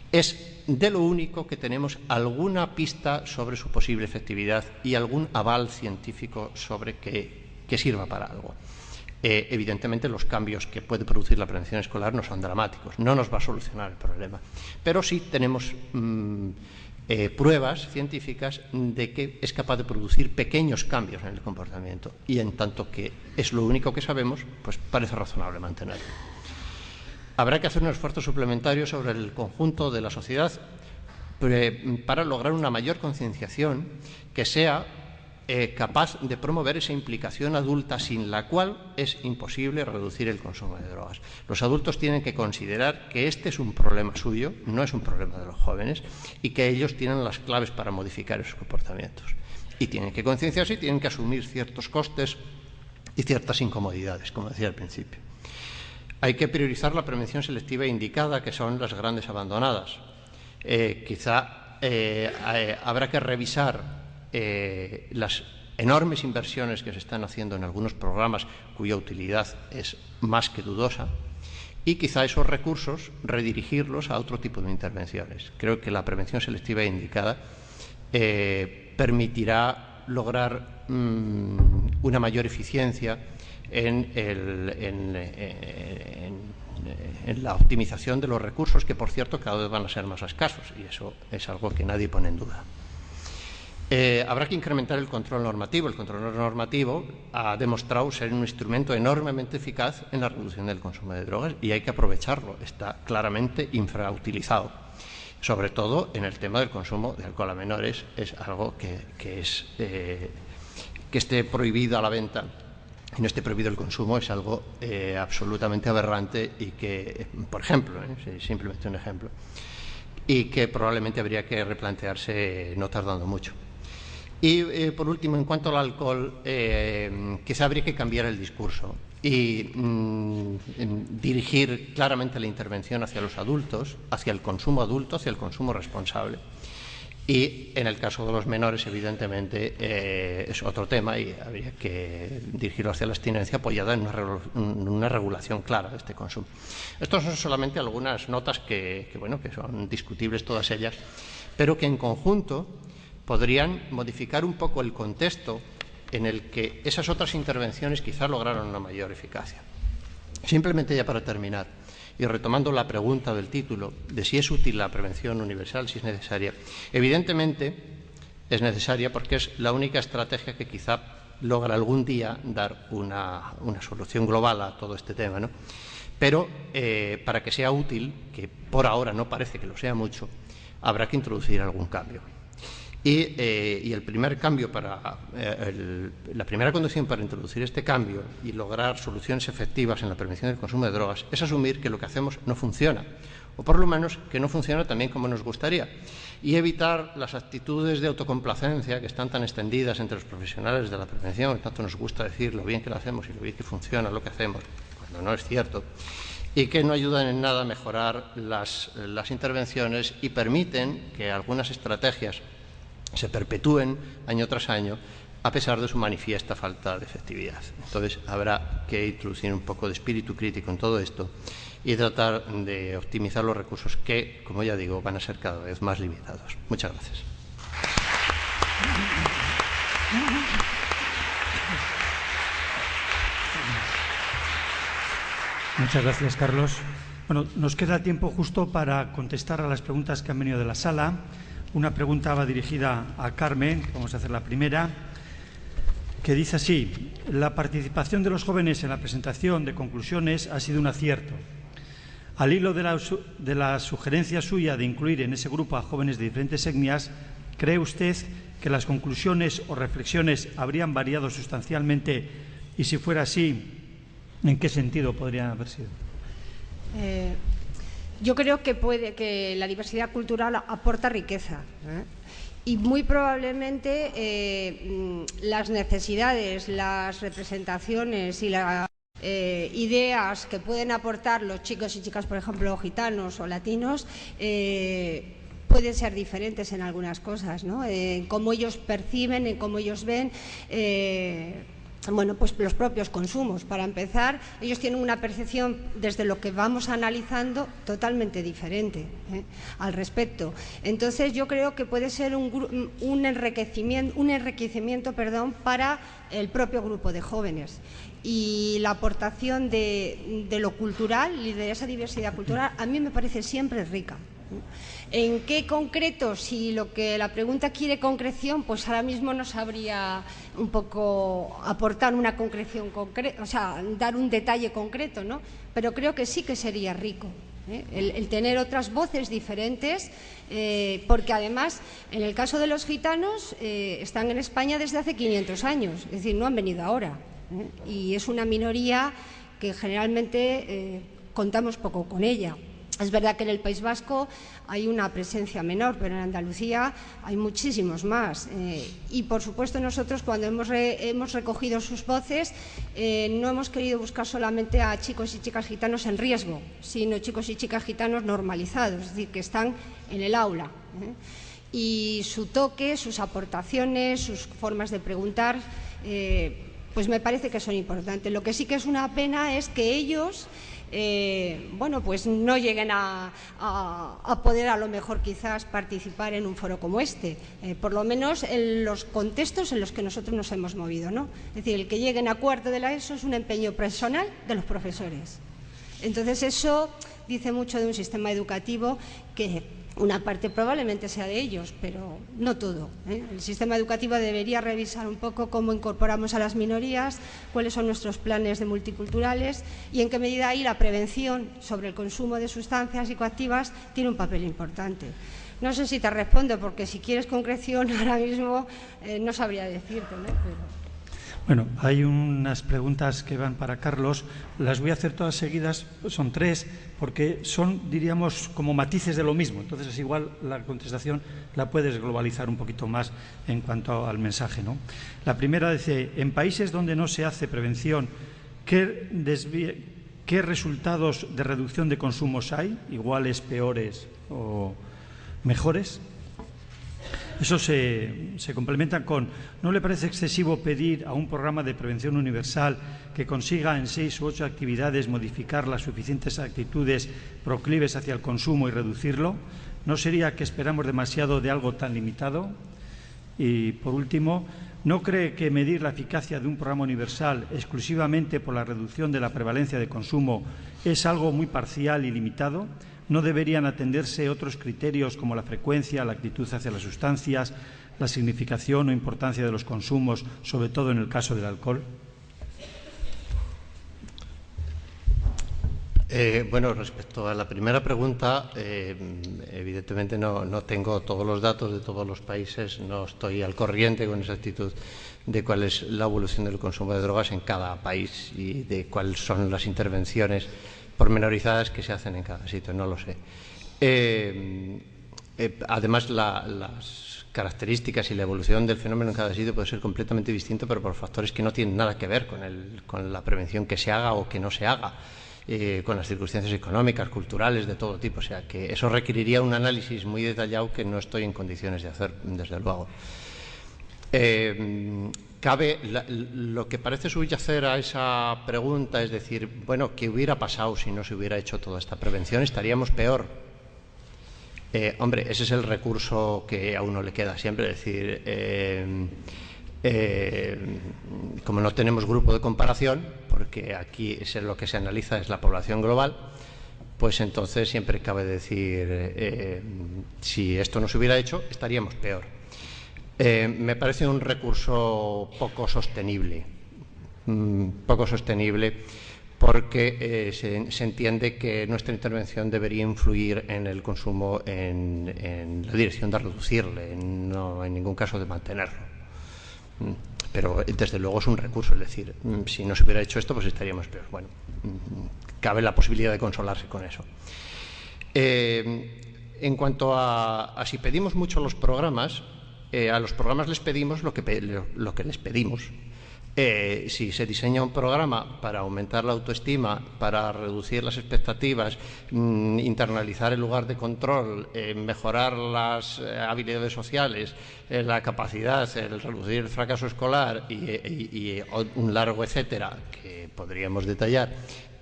[SPEAKER 4] es de lo único que tenemos alguna pista sobre su posible efectividad y algún aval científico sobre que sirva para algo. Evidentemente los cambios que puede producir la prevención escolar no son dramáticos, no nos va a solucionar el problema, pero sí tenemos pruebas científicas de que es capaz de producir pequeños cambios en el comportamiento y en tanto que es lo único que sabemos, pues parece razonable mantenerlo. Habrá que hacer un esfuerzo suplementario sobre el conjunto de la sociedad para lograr una mayor concienciación que sea capaz de promover esa implicación adulta sin la cual es imposible reducir el consumo de drogas. Los adultos tienen que considerar que este es un problema suyo, no es un problema de los jóvenes, y que ellos tienen las claves para modificar esos comportamientos. Y tienen que concienciarse y tienen que asumir ciertos costes y ciertas incomodidades, como decía al principio. Hay que priorizar la prevención selectiva indicada, que son las grandes abandonadas. Quizá habrá que revisar las enormes inversiones que se están haciendo en algunos programas cuya utilidad es más que dudosa y quizá esos recursos redirigirlos a otro tipo de intervenciones. Creo que la prevención selectiva indicada permitirá lograr una mayor eficiencia en la optimización de los recursos que, por cierto, cada vez van a ser más escasos y eso es algo que nadie pone en duda. Habrá que incrementar el control normativo. El control normativo ha demostrado ser un instrumento enormemente eficaz en la reducción del consumo de drogas y hay que aprovecharlo. Está claramente infrautilizado. Sobre todo en el tema del consumo de alcohol a menores, es algo que esté prohibida la venta y no esté prohibido el consumo es algo absolutamente aberrante y que, por ejemplo, simplemente un ejemplo, y que probablemente habría que replantearse no tardando mucho. Y, por último, en cuanto al alcohol, quizá habría que cambiar el discurso y dirigir claramente la intervención hacia los adultos, hacia el consumo adulto, hacia el consumo responsable. Y en el caso de los menores, evidentemente, es otro tema y habría que dirigirlo hacia la abstinencia apoyada en una regulación clara de este consumo. Estas son solamente algunas notas que son discutibles todas ellas, pero que en conjunto podrían modificar un poco el contexto en el que esas otras intervenciones quizás lograron una mayor eficacia. Simplemente ya para terminar, y retomando la pregunta del título de si es útil la prevención universal, si es necesaria, evidentemente es necesaria porque es la única estrategia que quizá logra algún día dar una solución global a todo este tema, ¿no? Pero para que sea útil, que por ahora no parece que lo sea mucho, habrá que introducir algún cambio. Y el primer cambio la primera condición para introducir este cambio y lograr soluciones efectivas en la prevención del consumo de drogas es asumir que lo que hacemos no funciona, o por lo menos que no funciona tan bien como nos gustaría, y evitar las actitudes de autocomplacencia que están tan extendidas entre los profesionales de la prevención, que tanto nos gusta decir lo bien que lo hacemos y lo bien que funciona lo que hacemos, cuando no es cierto, y que no ayudan en nada a mejorar las intervenciones y permiten que algunas estrategias se perpetúen año tras año a pesar de su manifiesta falta de efectividad. Entonces, habrá que introducir un poco de espíritu crítico en todo esto y tratar de optimizar los recursos que, como ya digo, van a ser cada vez más limitados. Muchas gracias.
[SPEAKER 1] Muchas gracias, Carlos. Bueno, nos queda tiempo justo para contestar a las preguntas que han venido de la sala. Una pregunta va dirigida a Carmen, vamos a hacer la primera, que dice así: la participación de los jóvenes en la presentación de conclusiones ha sido un acierto. Al hilo de la sugerencia suya de incluir en ese grupo a jóvenes de diferentes etnias, ¿cree usted que las conclusiones o reflexiones habrían variado sustancialmente? Y si fuera así, ¿en qué sentido podrían haber sido?
[SPEAKER 3] Yo creo que la diversidad cultural aporta riqueza, y muy probablemente las necesidades, las representaciones y las ideas que pueden aportar los chicos y chicas, por ejemplo, gitanos o latinos, pueden ser diferentes en algunas cosas, ¿no? En cómo ellos perciben, en cómo ellos ven. Bueno, pues los propios consumos. Para empezar, ellos tienen una percepción desde lo que vamos analizando totalmente diferente al respecto. Entonces, yo creo que puede ser un enriquecimiento para el propio grupo de jóvenes. Y la aportación de lo cultural y de esa diversidad cultural a mí me parece siempre rica. ¿En qué concreto? Si la pregunta quiere concreción, pues ahora mismo no sabría un poco aportar una concreción concreta, o sea, dar un detalle concreto, ¿no? Pero creo que sí que sería rico, el tener otras voces diferentes, porque además, en el caso de los gitanos, están en España desde hace 500 años, es decir, no han venido ahora, y es una minoría que generalmente contamos poco con ella. Es verdad que en el País Vasco hay una presencia menor, pero en Andalucía hay muchísimos más. Y, por supuesto, nosotros cuando hemos recogido sus voces, no hemos querido buscar solamente a chicos y chicas gitanos en riesgo, sino chicos y chicas gitanos normalizados, es decir, que están en el aula. Y su toque, sus aportaciones, sus formas de preguntar, pues me parece que son importantes. Lo que sí que es una pena es que ellos pues no lleguen a poder a lo mejor quizás participar en un foro como este, por lo menos en los contextos en los que nosotros nos hemos movido, ¿no? Es decir, el que lleguen a cuarto de la ESO es un empeño personal de los profesores. Entonces eso dice mucho de un sistema educativo que una parte probablemente sea de ellos, pero no todo, El sistema educativo debería revisar un poco cómo incorporamos a las minorías, cuáles son nuestros planes de multiculturales y en qué medida ahí la prevención sobre el consumo de sustancias psicoactivas tiene un papel importante. No sé si te respondo, porque si quieres concreción ahora mismo no sabría decirte, ¿no?
[SPEAKER 1] Bueno, hay unas preguntas que van para Carlos. Las voy a hacer todas seguidas, son 3, porque son, diríamos, como matices de lo mismo. Entonces, igual la contestación la puedes globalizar un poquito más en cuanto al mensaje, ¿no? La primera dice, en países donde no se hace prevención, ¿qué resultados de reducción de consumos hay? ¿Iguales, peores o mejores? Eso se complementa con, ¿no le parece excesivo pedir a un programa de prevención universal que consiga en 6 u 8 actividades modificar las suficientes actitudes proclives hacia el consumo y reducirlo? ¿No sería que esperamos demasiado de algo tan limitado? Y, por último, ¿no cree que medir la eficacia de un programa universal exclusivamente por la reducción de la prevalencia de consumo es algo muy parcial y limitado? ¿No deberían atenderse otros criterios como la frecuencia, la actitud hacia las sustancias, la significación o importancia de los consumos, sobre todo en el caso del alcohol?
[SPEAKER 4] Bueno, respecto a la primera pregunta, evidentemente no tengo todos los datos de todos los países, no estoy al corriente con exactitud de cuál es la evolución del consumo de drogas en cada país y de cuáles son las intervenciones pormenorizadas que se hacen en cada sitio, no lo sé. Además, las características y la evolución del fenómeno en cada sitio puede ser completamente distinto, pero por factores que no tienen nada que ver con la prevención que se haga o que no se haga, con las circunstancias económicas, culturales, de todo tipo. O sea, que eso requeriría un análisis muy detallado que no estoy en condiciones de hacer, desde luego. Lo que parece subyacer a esa pregunta es decir, bueno, ¿qué hubiera pasado si no se hubiera hecho toda esta prevención? ¿Estaríamos peor? Hombre, ese es el recurso que a uno le queda siempre, es decir, como no tenemos grupo de comparación, porque aquí lo que se analiza es la población global, pues entonces siempre cabe decir, si esto no se hubiera hecho, estaríamos peor. Me parece un recurso poco sostenible porque se entiende que nuestra intervención debería influir en el consumo en la dirección de reducirle, no en ningún caso de mantenerlo. Pero desde luego es un recurso, es decir, si no se hubiera hecho esto, pues estaríamos peor. Bueno, cabe la posibilidad de consolarse con eso. En cuanto a si pedimos mucho los programas, a los programas les pedimos lo que les pedimos. Si se diseña un programa para aumentar la autoestima, para reducir las expectativas, internalizar el lugar de control, mejorar las habilidades sociales, la capacidad, el reducir el fracaso escolar y un largo etcétera que podríamos detallar,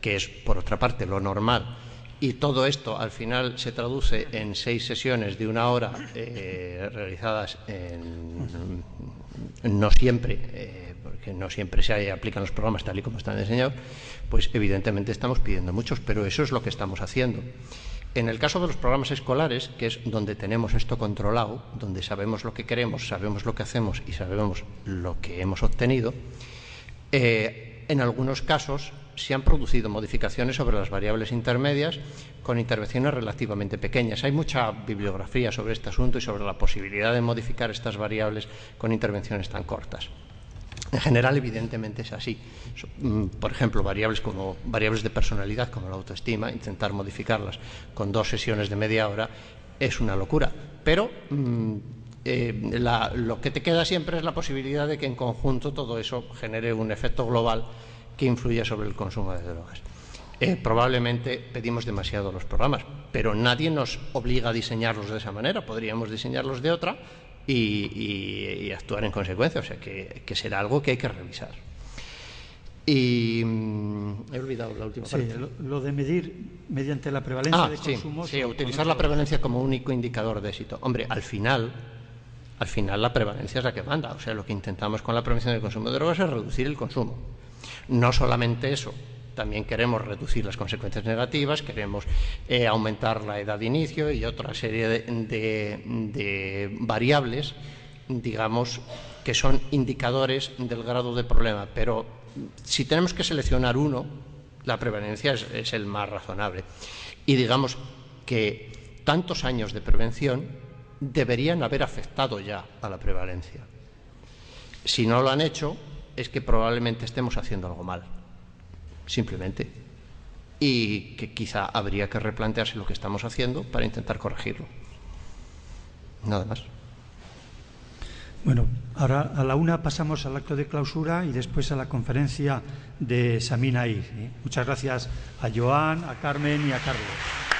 [SPEAKER 4] que es por otra parte lo normal, y todo esto al final se traduce en 6 sesiones de 1 hora realizadas no siempre, porque no siempre se aplican los programas tal y como están diseñados, pues evidentemente estamos pidiendo muchos, pero eso es lo que estamos haciendo. En el caso de los programas escolares, que es donde tenemos esto controlado, donde sabemos lo que queremos, sabemos lo que hacemos y sabemos lo que hemos obtenido, en algunos casos se han producido modificaciones sobre las variables intermedias con intervenciones relativamente pequeñas. Hay mucha bibliografía sobre este asunto y sobre la posibilidad de modificar estas variables con intervenciones tan cortas. En general, evidentemente, es así. Por ejemplo, variables de personalidad, como la autoestima, intentar modificarlas con 2 sesiones de media hora es una locura. Pero lo que te queda siempre es la posibilidad de que en conjunto todo eso genere un efecto global que influya sobre el consumo de drogas. Probablemente pedimos demasiado los programas, pero nadie nos obliga a diseñarlos de esa manera. Podríamos diseñarlos de otra y actuar en consecuencia. O sea, que será algo que hay que revisar. Y he olvidado la última parte.
[SPEAKER 1] Sí, lo de medir mediante la prevalencia de consumos.
[SPEAKER 4] Sí, utilizar la prevalencia como único indicador de éxito. Hombre, al final la prevalencia es la que manda. O sea, lo que intentamos con la prevención del consumo de drogas es reducir el consumo. No solamente eso, también queremos reducir las consecuencias negativas, queremos aumentar la edad de inicio y otra serie de variables, digamos, que son indicadores del grado de problema. Pero si tenemos que seleccionar uno, la prevalencia es el más razonable. Y digamos que tantos años de prevención deberían haber afectado ya a la prevalencia. Si no lo han hecho, es que probablemente estemos haciendo algo mal, simplemente, y que quizá habría que replantearse lo que estamos haciendo para intentar corregirlo. Nada más.
[SPEAKER 1] Bueno, ahora a la 1 pasamos al acto de clausura y después a la conferencia de Samina Ahir. Muchas gracias a Joan, a Carmen y a Carlos.